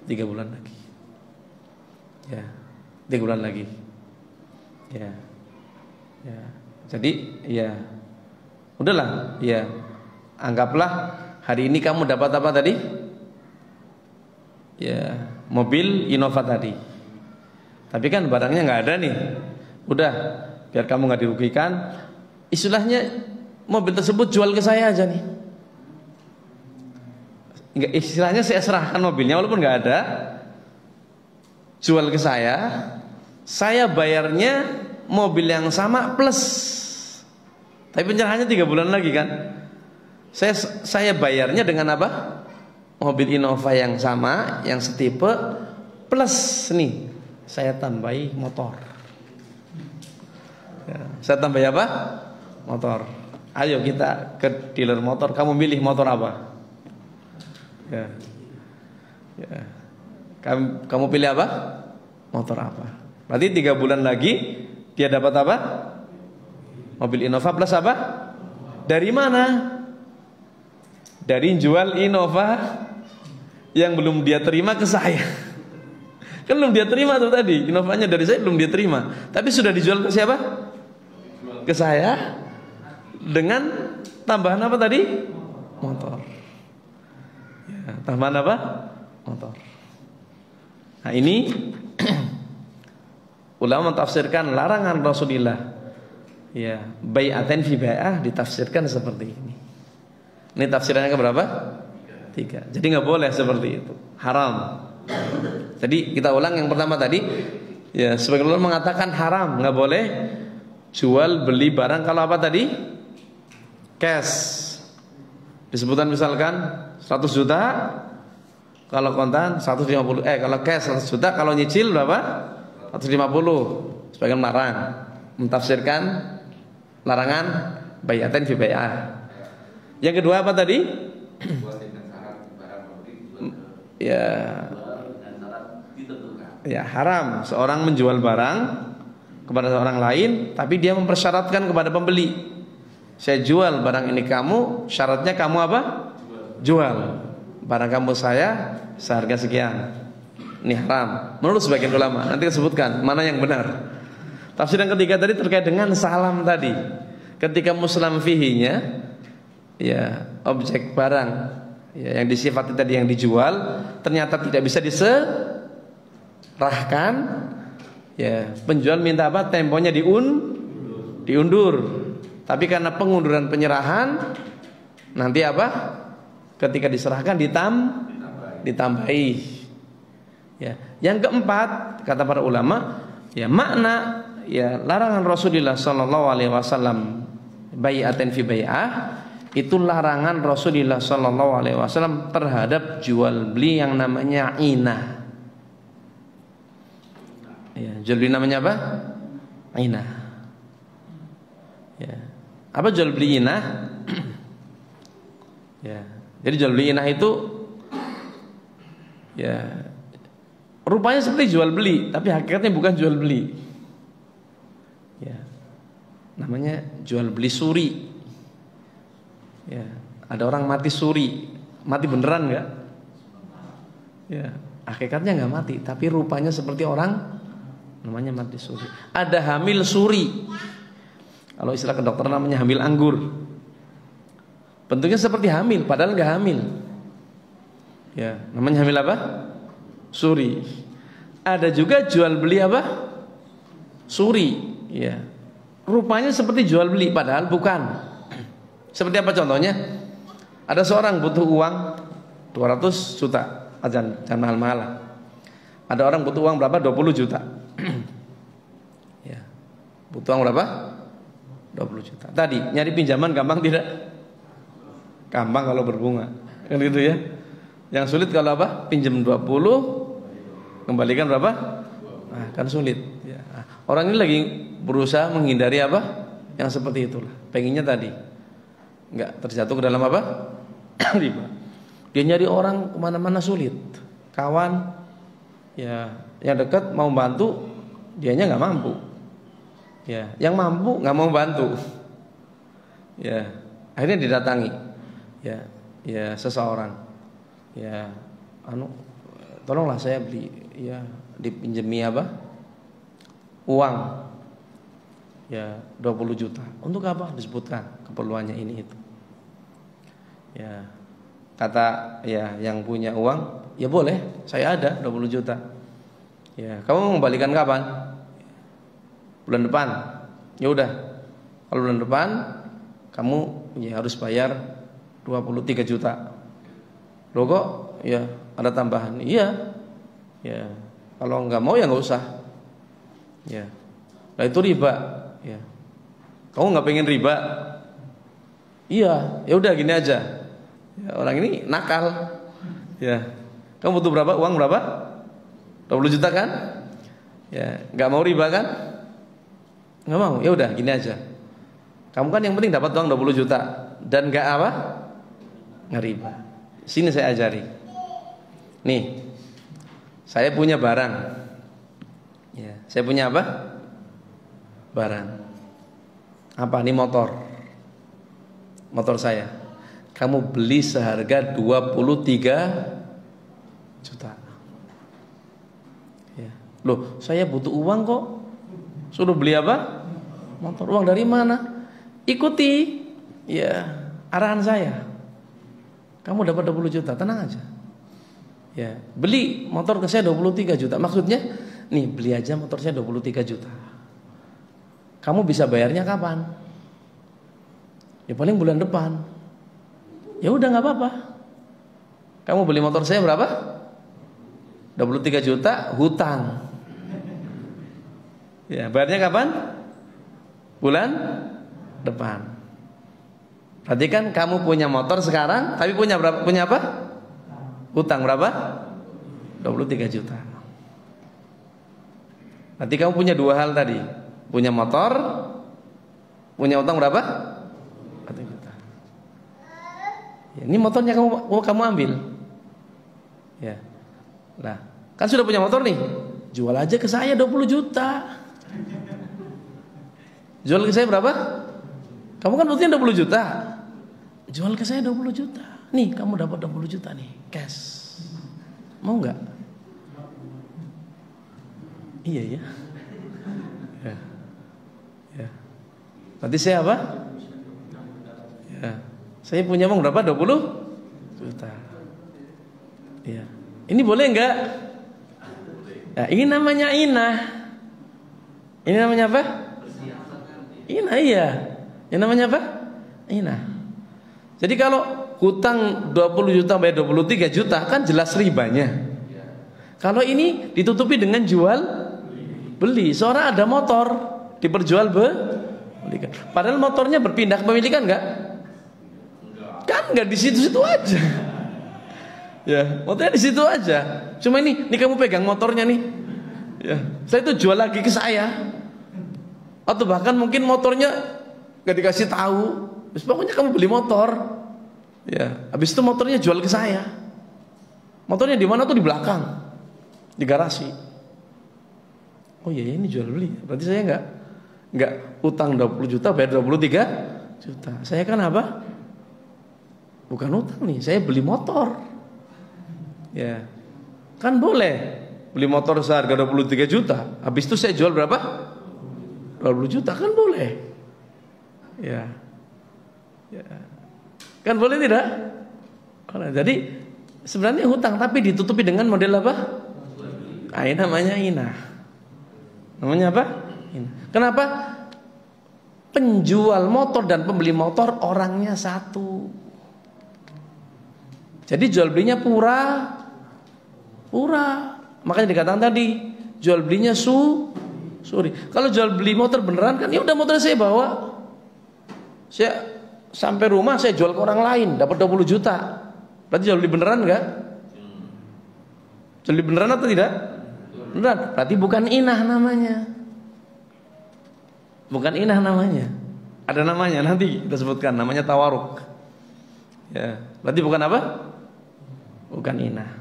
3 bulan lagi. Ya, 3 bulan lagi. Ya. Ya. Jadi ya udahlah, ya. Anggaplah hari ini kamu dapat apa tadi? Ya, mobil Innova tadi. Tapi kan barangnya nggak ada nih. Udah, biar kamu nggak dirugikan, istilahnya mobil tersebut jual ke saya aja nih. Enggak, istilahnya saya serahkan mobilnya walaupun nggak ada, jual ke saya bayarnya mobil yang sama plus. Tapi penyerahannya 3 bulan lagi kan. Saya bayarnya dengan apa? Mobil Innova yang sama, yang setipe, plus nih saya tambahi motor. Ya, saya tambahi apa? Motor. Ayo kita ke dealer motor. Kamu pilih motor apa? Ya. Ya. Kamu pilih apa? Motor apa? Berarti 3 bulan lagi dia dapat apa? Mobil Innova plus apa? Dari mana? Dari jual Innova yang belum dia terima ke saya. Kan belum dia terima tuh tadi, Innovanya dari saya belum dia terima, tapi sudah dijual ke siapa? Ke saya dengan tambahan apa tadi? Motor. Ya, tambahan apa? Motor. Nah ini ulama mentafsirkan larangan Rasulullah, ya, bai'atain fi bai'ah ditafsirkan seperti ini. Ini tafsirannya ke berapa? 3. Jadi nggak boleh seperti itu, haram. Jadi kita ulang yang pertama tadi, ya, sebagian ulama mengatakan haram, nggak boleh jual beli barang kalau apa tadi? Cash. Disebutkan misalkan 100 juta, kalau kontan 150, kalau cash 100 juta, kalau nyicil berapa? 150. Sebagian melarang, mentafsirkan larangan bai'atain fi bai'ah. Yang kedua apa tadi? Ya, ya haram seorang menjual barang kepada orang lain, tapi dia mempersyaratkan kepada pembeli, saya jual barang ini kamu, syaratnya kamu apa? Jual barang kamu saya seharga sekian. Ini haram menurut sebagian ulama. Nanti disebutkan mana yang benar. Tafsir yang ketiga tadi terkait dengan salam tadi. Ketika muslam fihinya, ya objek barang ya, yang disifati tadi yang dijual ternyata tidak bisa diserahkan, ya penjual minta apa? Temponya diundur. Tapi karena pengunduran penyerahan nanti apa? Ketika diserahkan ditambahi. Ya. Yang keempat kata para ulama, ya makna ya larangan Rasulullah sallallahu alaihi wasallam bai'atan fi bai'ah, itu larangan Rasulullah sallallahu alaihi wasallam terhadap jual beli yang namanya inah. Ya, jual beli namanya apa? Inah. Ya. Apa jual beli inah? Ya. Jadi jual beli inah itu ya rupanya seperti jual beli, tapi hakikatnya bukan jual beli. Ya. Namanya jual beli suri. Ya. Ada orang mati suri, mati beneran enggak? Ya. Hakikatnya enggak mati, tapi rupanya seperti orang, namanya mati suri. Ada hamil suri. Kalau istilah kedokteran namanya hamil anggur. Bentuknya seperti hamil, padahal nggak hamil. Ya, namanya hamil apa? Suri. Ada juga jual beli apa? Suri. Ya, rupanya seperti jual beli, padahal bukan. Seperti apa contohnya? Ada seorang butuh uang 200 juta, jangan mahal-mahal. Ada orang butuh uang berapa? 20 juta. Ya, butuh uang berapa? 20 juta. Tadi nyari pinjaman gampang tidak? Gampang kalau berbunga. Kan gitu ya. Yang sulit kalau apa? Pinjam 20 kembalikan berapa? Nah, kan sulit ya. Orang ini lagi berusaha menghindari apa? Yang seperti itulah. Pengennya tadi enggak terjatuh ke dalam apa? Riba. Dia nyari orang kemana-mana sulit. Kawan ya yang dekat mau bantu, dianya nggak mampu. Ya, yang mampu nggak mau bantu. Ya, akhirnya didatangi. Ya seseorang. Ya, tolonglah saya beli. Ya, dipinjemi apa? Uang. Ya, 20 juta. Untuk apa? Disebutkan keperluannya ini itu. Ya, kata ya yang punya uang, ya boleh, saya ada 20 juta. Ya, kamu mau kembalikan kapan? Bulan depan. Ya udah. Kalau bulan depan kamu ya harus bayar 23 juta. Loh kok ya ada tambahan? Iya. Ya. Kalau enggak mau ya enggak usah. Ya. Nah itu riba. Ya. Kamu enggak pengen riba? Iya. Ya udah gini aja. Ya, orang ini nakal. Ya. Kamu butuh berapa? Uang berapa? 20 juta kan? Ya, enggak mau riba kan? Nggak mau, ya udah gini aja. Kamu kan yang penting dapat uang 20 juta dan nggak apa? Nggak riba. Sini saya ajari. Nih, saya punya barang. Ya, saya punya apa? Barang. Apa? Ini motor. Motor saya. Kamu beli seharga 23 juta. Ya. Loh, saya butuh uang kok. Suruh beli apa? Motor. Uang dari mana? Ikuti ya arahan saya. Kamu dapat 20 juta, tenang aja. Ya, beli motor ke saya 23 juta. Maksudnya, nih beli aja motor saya 23 juta. Kamu bisa bayarnya kapan? Ya paling bulan depan. Ya udah nggak apa-apa. Kamu beli motor saya berapa? 23 juta hutang. Ya, bayarnya kapan? Bulan depan. Berarti kan kamu punya motor sekarang, tapi punya berapa? Punya apa? Hutang berapa? 23 juta. Berarti kamu punya dua hal tadi. Punya motor, punya hutang berapa? 1 juta. Ya, ini motornya kamu ambil. Ya. Nah, kan sudah punya motor nih. Jual aja ke saya 20 juta. Jual ke saya berapa? Kamu kan butuhnya 20 juta. Jual ke saya 20 juta. Nih, kamu dapat 20 juta nih, cash. Mau nggak? Iya ya. Ya. Ya. Berarti saya apa? Ya. Saya punya uang berapa? 20 juta. Ya. Ini boleh nggak? Ya, ini namanya inah. Ini namanya apa? Inah, iya. Yang namanya apa? Inah. Jadi kalau hutang 20 juta bayar 23 juta kan jelas ribanya. Kalau ini ditutupi dengan jual beli. Seorang ada motor diperjual belikan. Padahal motornya berpindah kepemilikan enggak? Kan enggak di situ-situ aja. Ya, motornya di situ aja. Cuma ini kamu pegang motornya nih. Ya, saya itu jual lagi ke saya. Atau bahkan mungkin motornya enggak dikasih tahu. Terus pokoknya kamu beli motor. Ya, habis itu motornya jual ke saya. Motornya di mana tuh? Di belakang. Di garasi. Oh iya, ini jual beli. Berarti saya enggak utang 20 juta bayar 23 juta. Saya kan apa? Bukan utang nih, saya beli motor. Ya. Kan boleh beli motor seharga 23 juta. Habis itu saya jual berapa? 20 juta kan boleh. Ya. Ya. Kan boleh tidak? Jadi sebenarnya hutang tapi ditutupi dengan model apa? Ini namanya inah. Namanya apa? Inah. Kenapa? Penjual motor dan pembeli motor orangnya satu. Jadi jual belinya pura. Makanya dikatakan tadi jual belinya suri. Kalau jual beli motor beneran kan ya udah motor saya bawa. Saya sampai rumah saya jual ke orang lain dapat 20 juta. Berarti jual beli beneran enggak? Jual beli beneran atau tidak? Beneran. Berarti bukan inah namanya. Bukan inah namanya. Ada namanya nanti kita sebutkan, namanya tawaruk. Ya, berarti bukan apa? Bukan inah.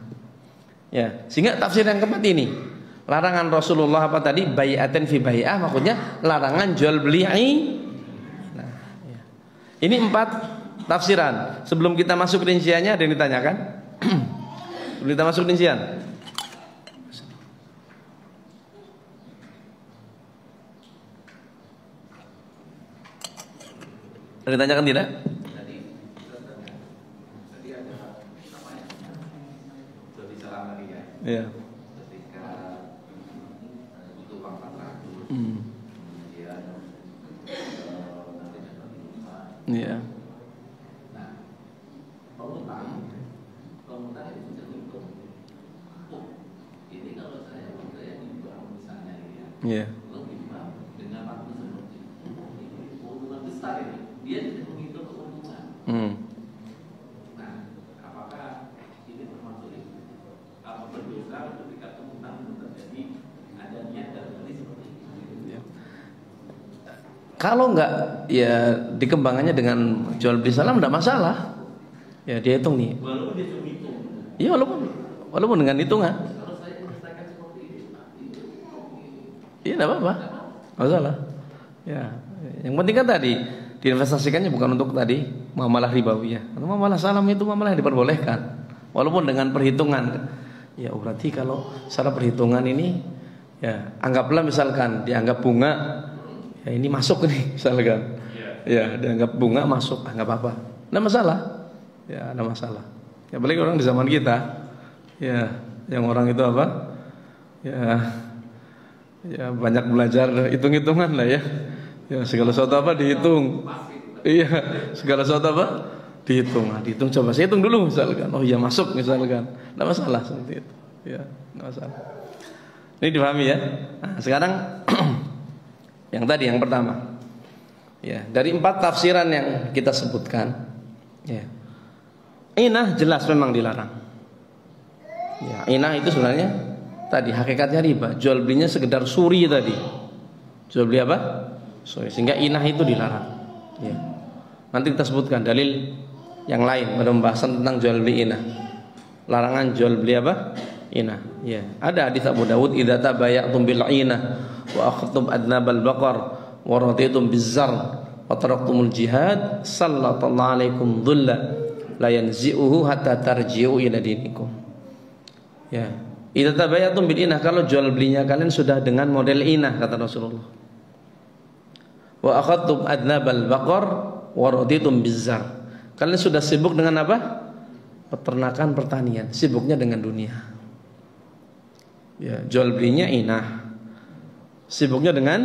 Ya, sehingga tafsir yang keempat ini, larangan Rasulullah apa tadi? Bai'atan fi bai'ah, maksudnya larangan jual beli. Nah, ya. Ini 4 tafsiran. Sebelum kita masuk rinciannya ada yang ditanyakan? Sebelum kita masuk rincian. Ada yang ditanyakan tidak? Iya. Ketika butuh uang 400, kemudian nanti dapat rumah. Iya. Nah, pengutang itu terhitung. Oh, ini kalau saya di bank misalnya ini ya. Iya. Kalau di bank dengan waktu seperti ini keuntungan besar ini, dia tidak menghitung keuntungan. Nah, apakah ini termasuk itu? Apa berdosa ketika pengutang itu terjadi ada niat dan seperti itu? Ya. Kalau enggak ya dikembangannya dengan jual beli salam enggak masalah. Ya dia hitung nih. Walaupun dia cuma hitung. Iya walaupun dengan hitungan. Kalau saya menyelesaikan seperti ini, Iya enggak apa-apa. Masalah. Ya, yang penting kan tadi diinvestasikannya bukan untuk tadi muamalah ribawiyah. Atau muamalah salam itu muamalah yang diperbolehkan. Walaupun dengan perhitungan. Ya berarti kalau secara perhitungan ini ya anggaplah misalkan dianggap bunga ya ini masuk nih misalkan ya dianggap bunga masuk nggak apa-apa, nggak masalah ya, nggak masalah ya. Apalagi orang di zaman kita ya yang orang itu apa ya banyak belajar hitung-hitungan lah ya segala sesuatu apa dihitung, iya segala sesuatu apa dihitung coba saya hitung dulu misalkan, oh iya masuk misalkan, nggak masalah seperti itu ya, nggak masalah. Ini dipahami ya. Nah, sekarang yang tadi yang pertama ya, dari 4 tafsiran yang kita sebutkan ya, inah jelas memang dilarang ya. Inah itu sebenarnya tadi hakikatnya riba, jual belinya sekedar suri tadi, jual beli apa? Suri, sehingga inah itu dilarang ya. Nanti kita sebutkan dalil yang lain pada pembahasan tentang jual beli inah. Larangan jual beli apa? Inah. Ya, ada hadis Abu Dawud, "Idza tabayatum bil inah wa akhadtum adnabal baqar wa raditum bizzar wa taraktumul jihad sallallahu alaikum dhulla la yanzi'uhu hatta tarji'u ila dinikum. Ya, idza tabayatum bil inah, kalau jual belinya kalian sudah dengan model inah, kata Rasulullah. Wa akhadtum adnabal baqar wa raditum bizzar, kalian sudah sibuk dengan apa? Peternakan, pertanian, sibuknya dengan dunia. Ya, jual belinya inah, sibuknya dengan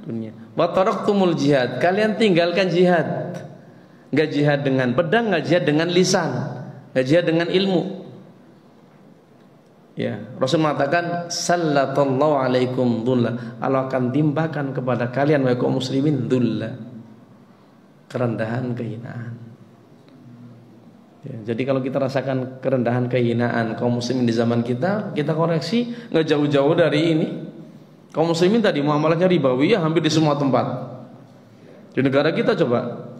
dunia. Wa taraktumul jihad, kalian tinggalkan jihad. Enggak jihad dengan pedang, enggak jihad dengan lisan, enggak jihad dengan ilmu. Ya, Rasul mengatakan sallallahu alaikum dhulla, Allah akan timpakan kepada kalian wahai kaum muslimin dhulla, kerendahan, kehinaan. Ya, jadi kalau kita rasakan kerendahan, kehinaan kaum muslimin di zaman kita koreksi, enggak jauh-jauh dari ini. Kaum muslimin tadi muamalahnya ribawiyah hampir di semua tempat. Di negara kita coba,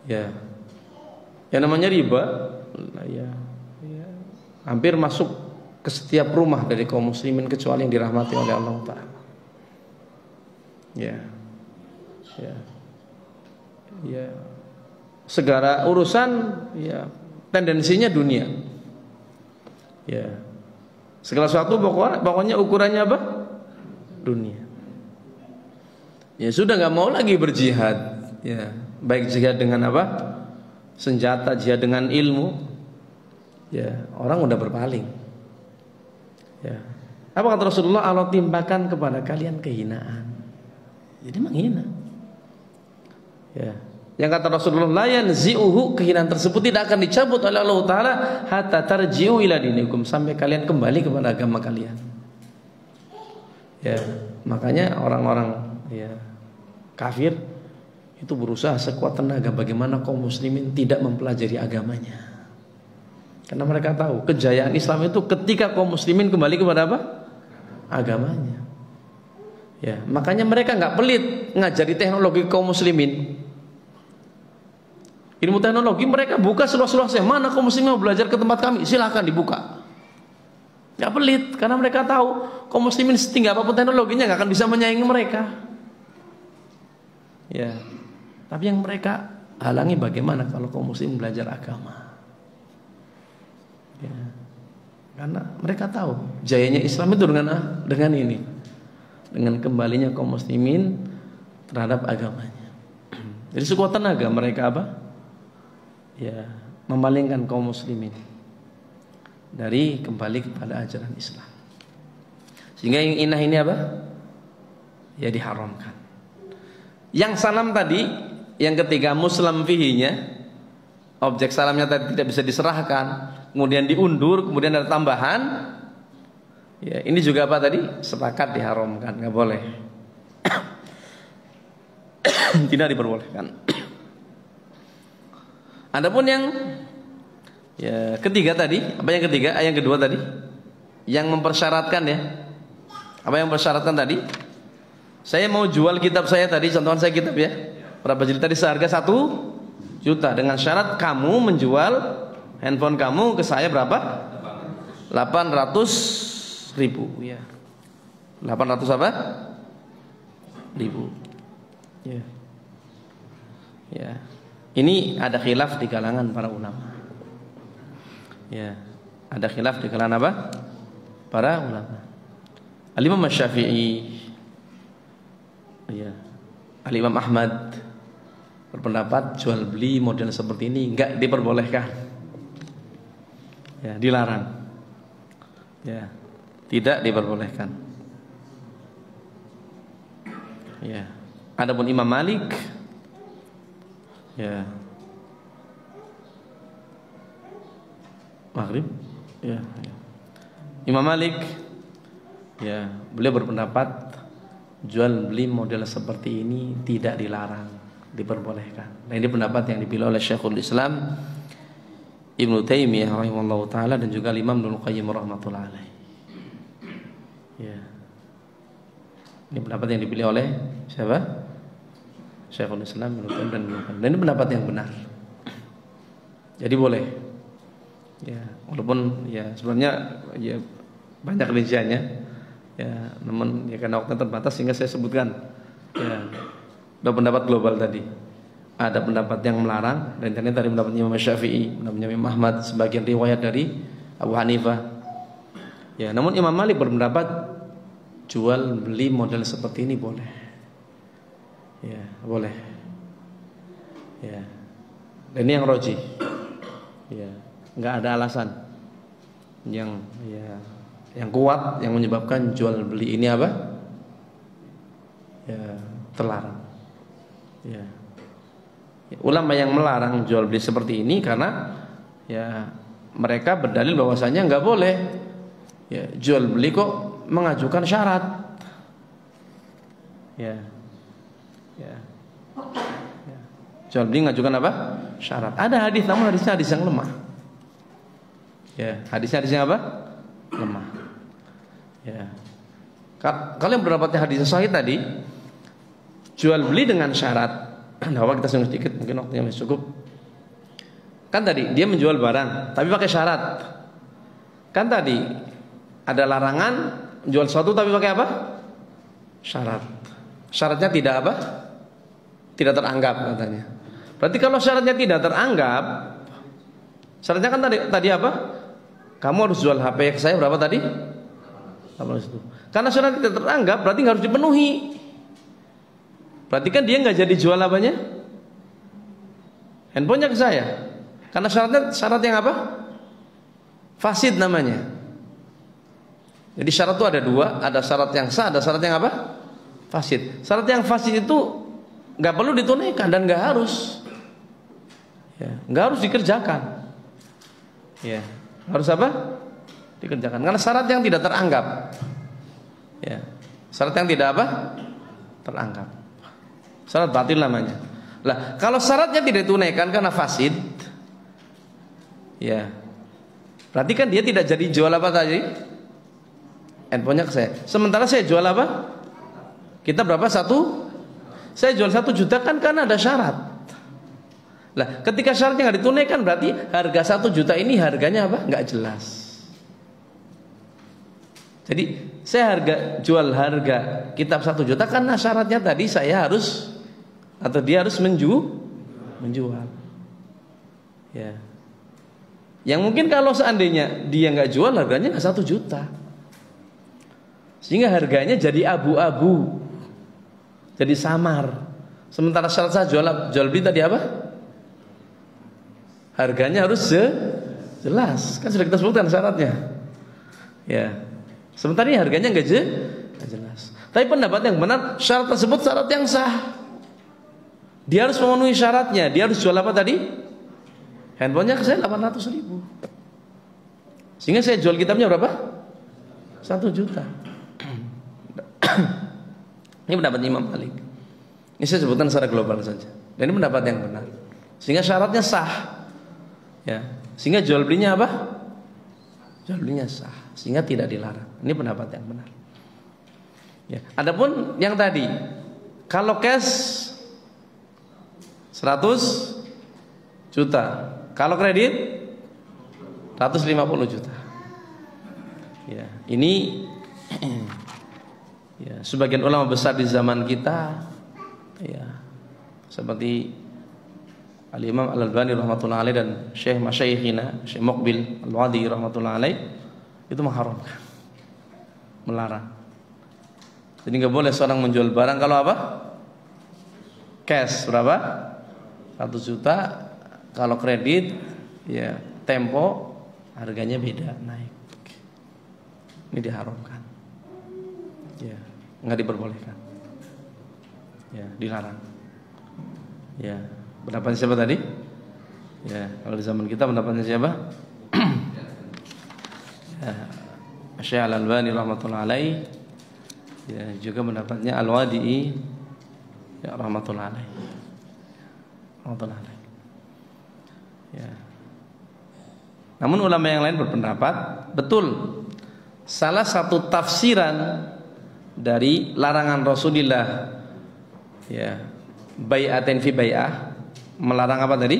ya, yang namanya riba, ya, hampir masuk ke setiap rumah dari kaum muslimin kecuali yang dirahmati oleh Allah Ta'ala. Ya, ya, ya, segala urusan, ya, tendensinya dunia. Ya, segala sesuatu pokoknya ukurannya apa? Dunia. Ya sudah, nggak mau lagi berjihad. Ya, baik jihad dengan apa? Senjata, jihad dengan ilmu. Ya, orang udah berpaling. Ya. Apa kata Rasulullah? Allah timpakan kepada kalian kehinaan. Jadi menghina. Ya. Yang kata Rasulullah, la yanzi'uhu, kehinaan tersebut tidak akan dicabut oleh Allah Ta'ala hatta tarji'u ila dinikum, sampai kalian kembali kepada agama kalian. Ya, makanya orang-orang, ya, kafir itu berusaha sekuat tenaga bagaimana kaum muslimin tidak mempelajari agamanya. Karena mereka tahu kejayaan Islam itu ketika kaum muslimin kembali kepada apa? Agamanya. Ya, makanya mereka nggak pelit ngajari teknologi kaum muslimin. Ilmu teknologi mereka buka seluas-luasnya. Mana kaum muslimin mau belajar ke tempat kami? Silahkan dibuka. Nggak pelit, karena mereka tahu kaum muslimin setinggi apapun teknologinya nggak akan bisa menyaingi mereka. Ya, tapi yang mereka halangi bagaimana kalau kaum muslim belajar agama? Ya, karena mereka tahu jayanya Islam itu dengan ini, dengan kembalinya kaum muslimin terhadap agamanya. Jadi sekuat tenaga mereka apa? Ya, memalingkan kaum muslimin dari kembali kepada ajaran Islam. Sehingga yang inah ini apa? Ya, diharamkan. Yang salam tadi, yang ketiga muslam fihinya, objek salamnya tadi tidak bisa diserahkan, kemudian diundur, kemudian ada tambahan. Ya, ini juga apa tadi? Sepakat diharamkan, nggak boleh. Tidak diperbolehkan. Adapun yang ya ketiga tadi, apa yang ketiga? Yang kedua tadi, yang mempersyaratkan, ya. Apa yang mempersyaratkan tadi? Saya mau jual kitab saya tadi, contohan saya kitab, ya. Berapa jilid tadi? Seharga 1 juta, dengan syarat kamu menjual handphone kamu ke saya berapa? 800 ribu, ya. 800 apa? Ribu. Ya. Ya. Ini ada khilaf di kalangan para ulama. Ya, ada khilaf di kalangan apa? Para ulama. Al-Imam Syafi'i, ya, Al-Imam Ahmad berpendapat jual beli model seperti ini enggak diperbolehkan. Ya, dilarang. Ya, tidak diperbolehkan. Ya. Adapun Imam Malik, ya, Maghrib, ya, ya. Imam Malik, ya, beliau berpendapat jual beli model seperti ini tidak dilarang, diperbolehkan. Nah, ini pendapat yang dipilih oleh Syekhul Islam Ibnu Taimiyah rahimahullah taala dan juga Imam Ibnu Qayyim rahmatullah alaih. Ya. Ini pendapat yang dipilih oleh siapa? Syekhul Islam Ibnu Taimiyah dan ini pendapat yang benar. Jadi boleh. Ya, walaupun ya sebenarnya ya banyak rinciannya. Ya, namun ya karena waktu terbatas sehingga saya sebutkan. Ya. Udah pendapat global tadi. Ada pendapat yang melarang, dan ini tadi pendapat Imam Syafi'i, pendapat Imam Ahmad, sebagian riwayat dari Abu Hanifah. Ya, namun Imam Malik berpendapat jual beli model seperti ini boleh. Ya, boleh. Ya. Dan ini yang roji. Ya, nggak ada alasan yang kuat yang menyebabkan jual beli ini apa? Ya, terlarang. Ya. Ulama yang melarang jual beli seperti ini karena ya mereka berdalil bahwasanya nggak boleh ya jual beli kok mengajukan syarat. Ya. Ya. Ya. Jual beli mengajukan apa? Syarat. Ada hadis, namun hadisnya hadis yang lemah. Ya, hadisnya apa? Lemah. Ya. Kalau yang berdapatnya hadis sahih tadi, jual beli dengan syarat. Nah, kita singgung sedikit, mungkin waktunya masih cukup. Kan tadi dia menjual barang, tapi pakai syarat. Kan tadi ada larangan jual sesuatu tapi pakai apa? Syarat. Syaratnya tidak apa? Tidak teranggap katanya. Berarti kalau syaratnya tidak teranggap, syaratnya kan tadi apa? Kamu harus jual HP ke saya berapa tadi? 800. Karena syarat tidak teranggap, berarti nggak harus dipenuhi. Berarti kan dia nggak jadi jual apanya? Handphonenya ke saya. Karena syarat yang apa? Fasid namanya. Jadi syarat itu ada dua, ada syarat yang sah, ada syarat yang apa? Fasid. Syarat yang fasid itu nggak perlu ditunaikan dan nggak harus. Ya, nggak harus dikerjakan. Ya, harus apa? Dikerjakan. Karena syarat yang tidak teranggap. Ya, syarat yang tidak apa? Teranggap. Syarat batil namanya. Lah, kalau syaratnya tidak ditunaikan karena fasid, ya, berarti kan dia tidak jadi jual apa tadi? Handphonenya ke saya. Sementara saya jual apa? Kita berapa? Saya jual 1 juta kan karena ada syarat. Lah, ketika syaratnya nggak ditunaikan, berarti harga 1 juta ini harganya apa? Nggak jelas. Jadi saya jual harga kitab 1 juta karena syaratnya tadi saya harus atau dia harus menjual. Ya. Yang mungkin kalau seandainya dia nggak jual harganya nggak 1 juta, sehingga harganya jadi abu-abu, jadi samar. Sementara syarat saya jual beli tadi apa? Harganya harus jelas, kan sudah kita sebutkan syaratnya. Ya. Sementara ini harganya nggak jelas. Tapi pendapat yang benar, syarat tersebut syarat yang sah. Dia harus memenuhi syaratnya. Dia harus jual apa tadi? Handphonenya ke saya 800.000. Sehingga saya jual kitabnya berapa? 1 juta. Ini pendapat Imam Malik. Ini saya sebutkan secara global saja. Dan ini pendapat yang benar. Sehingga syaratnya sah. Ya. Sehingga jual belinya apa? Jual belinya sah. Sehingga tidak dilarang. Ini pendapat yang benar. Ya. Adapun yang tadi, kalau cash 100 juta, kalau kredit 150 juta. Ya, ini ya, sebagian ulama besar di zaman kita, ya, seperti Al-Imam Al-Albani rahmatullahi alaih dan Syekh Masyayikhina Syekh Muqbil Al-Wadi rahmatullahi alaih, itu mengharamkan, melarang. Jadi nggak boleh seorang menjual barang kalau apa? Cash berapa? 1 juta. Kalau kredit ya tempo harganya beda, naik. Ini diharamkan. Ya, nggak diperbolehkan. Ya, dilarang. Ya, pendapatnya siapa tadi? Ya, kalau di zaman kita pendapatnya siapa? Ya, Syekh Al-Albani rahmatullahi alaih. Ya, juga pendapatnya Al-Wadi'i ya rahmatullahi alaih. Ya. Namun ulama yang lain berpendapat betul salah satu tafsiran dari larangan Rasulullah ya bai'atin fi bai'ah, melarang apa tadi?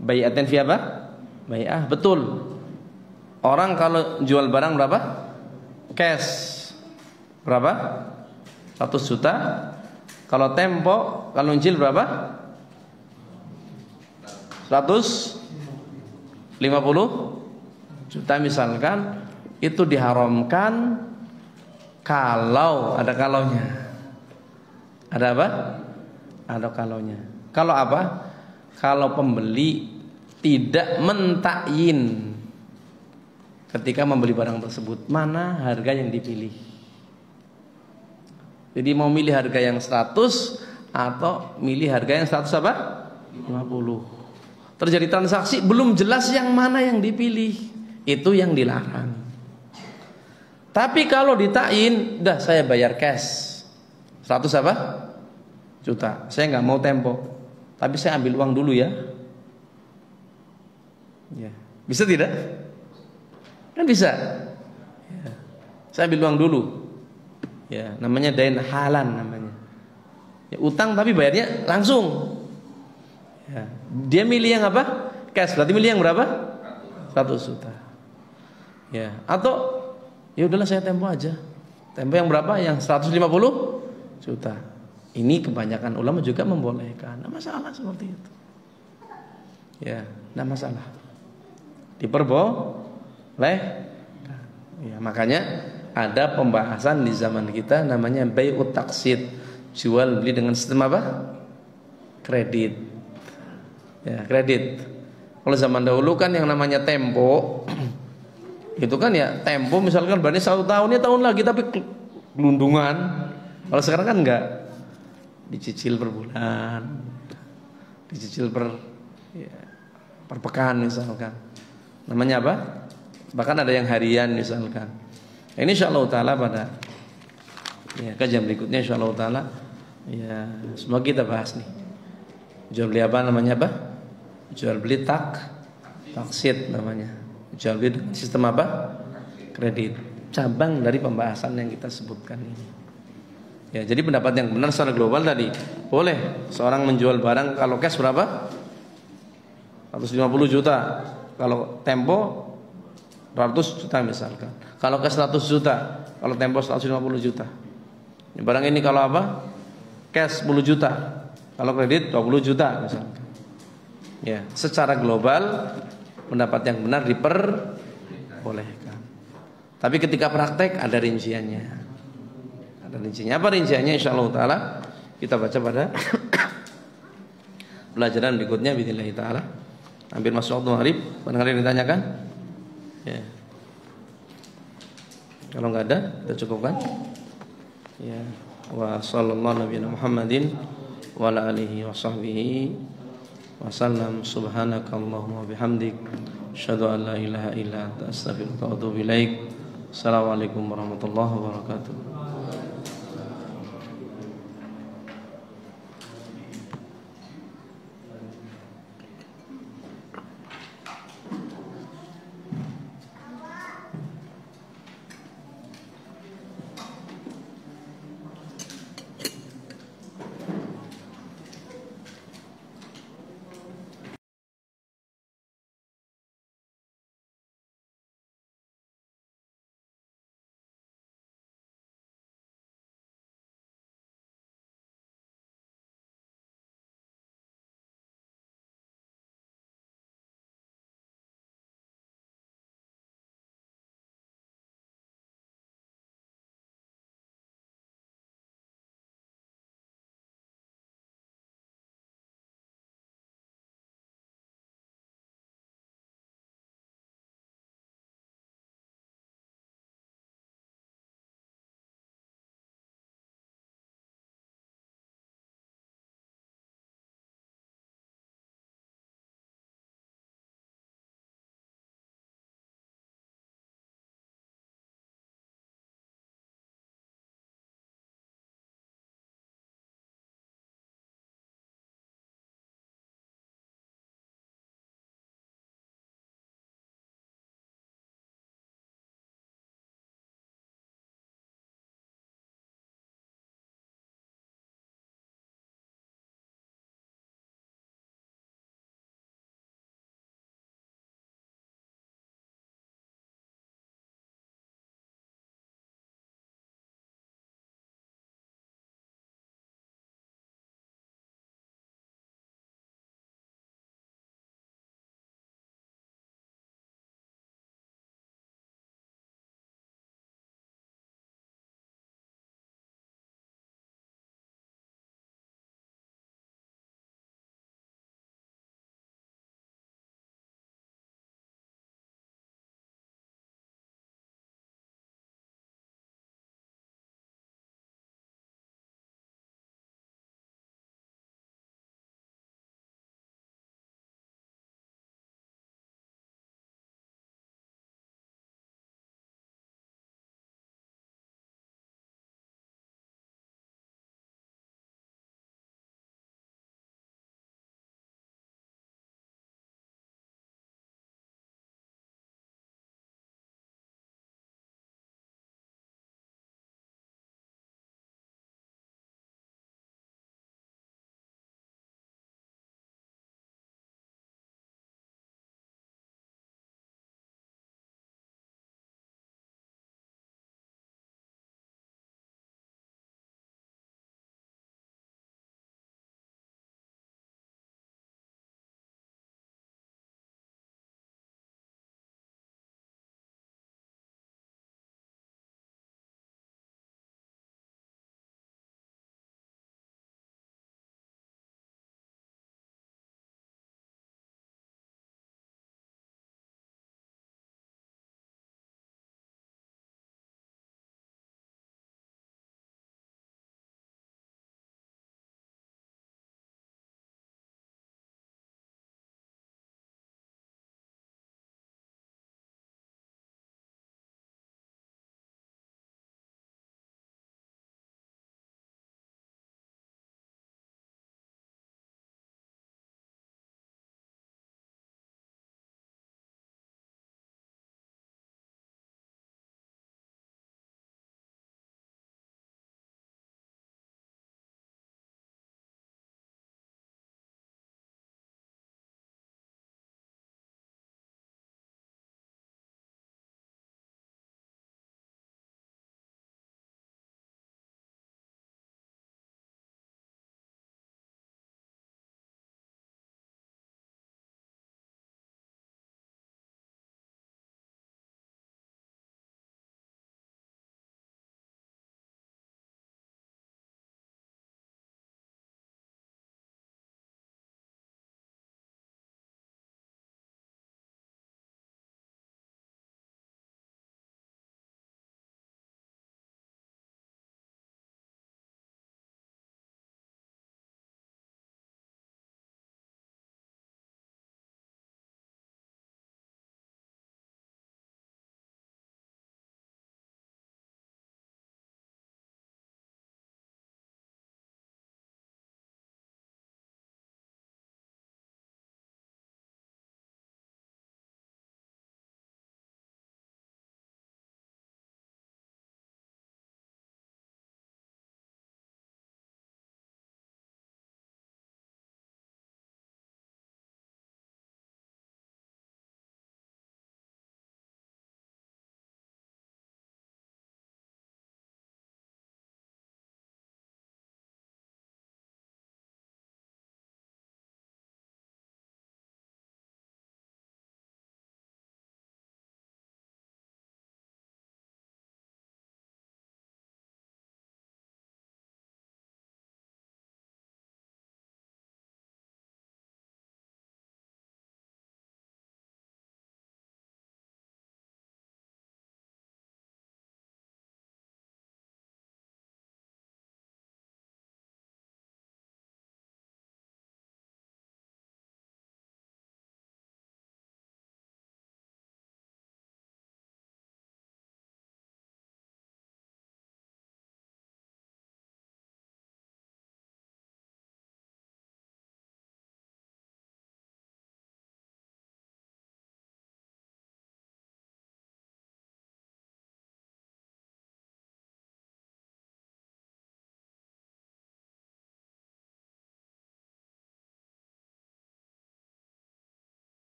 Bai'atin fi apa? Bai'ah, betul. Orang kalau jual barang berapa? Cash berapa? 100 juta. Kalau Tempo, kalau Injil berapa? 150 juta misalkan. Itu diharamkan kalau ada kalaunya. Ada apa? Ada kalaunya. Kalau apa? Kalau pembeli tidak mentakyin ketika membeli barang tersebut mana harga yang dipilih. Jadi mau milih harga yang 100 atau milih harga yang 100 apa? 50. Terjadi transaksi belum jelas yang mana yang dipilih. Itu yang dilarang. Tapi kalau ditakyin, dah saya bayar cash 100 apa? Juta. Saya nggak mau Tempo, tapi saya ambil uang dulu ya. Ya. Bisa tidak? Kan bisa. Ya. Saya ambil uang dulu. Ya, namanya dain halan namanya. Ya, utang tapi bayarnya langsung. Ya. Dia milih yang apa? Cash. Berarti milih yang berapa? 100 juta. Ya, atau ya udahlah saya Tempo aja. Tempo yang berapa? Yang 150 juta. Ini kebanyakan ulama juga membolehkan. Tidak masalah seperti itu. Ya, tidak masalah. Diperbolehkan. Ya, makanya ada pembahasan di zaman kita namanya bai'ut taqsid, jual beli dengan sistem apa? Kredit. Ya, kredit. Kalau zaman dahulu kan yang namanya Tempo itu kan ya Tempo misalkan barangnya 1 tahun ya tahun lagi tapi gelundungan. Kalau sekarang kan enggak, dicicil per bulan, dicicil per pekan misalkan. Namanya apa? Bahkan ada yang harian misalkan. Nah, ini insyaallah taala pada kajian berikutnya insyaallah taala ya semua kita bahas nih. Jual beli apa namanya apa? Jual beli taksid namanya. Jual beli sistem apa? Kredit. Cabang dari pembahasan yang kita sebutkan ini. Ya, jadi pendapat yang benar secara global tadi, boleh seorang menjual barang kalau cash berapa? 150 juta. Kalau Tempo 100 juta misalkan. Kalau cash 100 juta, kalau Tempo 150 juta. Barang ini kalau apa? Cash 10 juta. Kalau kredit 20 juta misalkan. Ya, secara global pendapat yang benar diperbolehkan. Tapi ketika praktek ada rinciannya. Ada rinciannya. Apa rinciannya? Insyaallah taala kita baca pada pelajaran berikutnya bismillah taala. Hampir masuk waktu maghrib. Barangkali yang ditanyakan? Ya. Kalau enggak ada, kita cukupkan. Ya. Wa sallallahu nabiyana Muhammadin wa ala alihi wa sahbihi wa sallam subhanakallahumma bihamdik asyhadu an la ilaha illa anta astaghfiruka wa atubu ilaik. Assalamualaikum warahmatullahi wabarakatuh.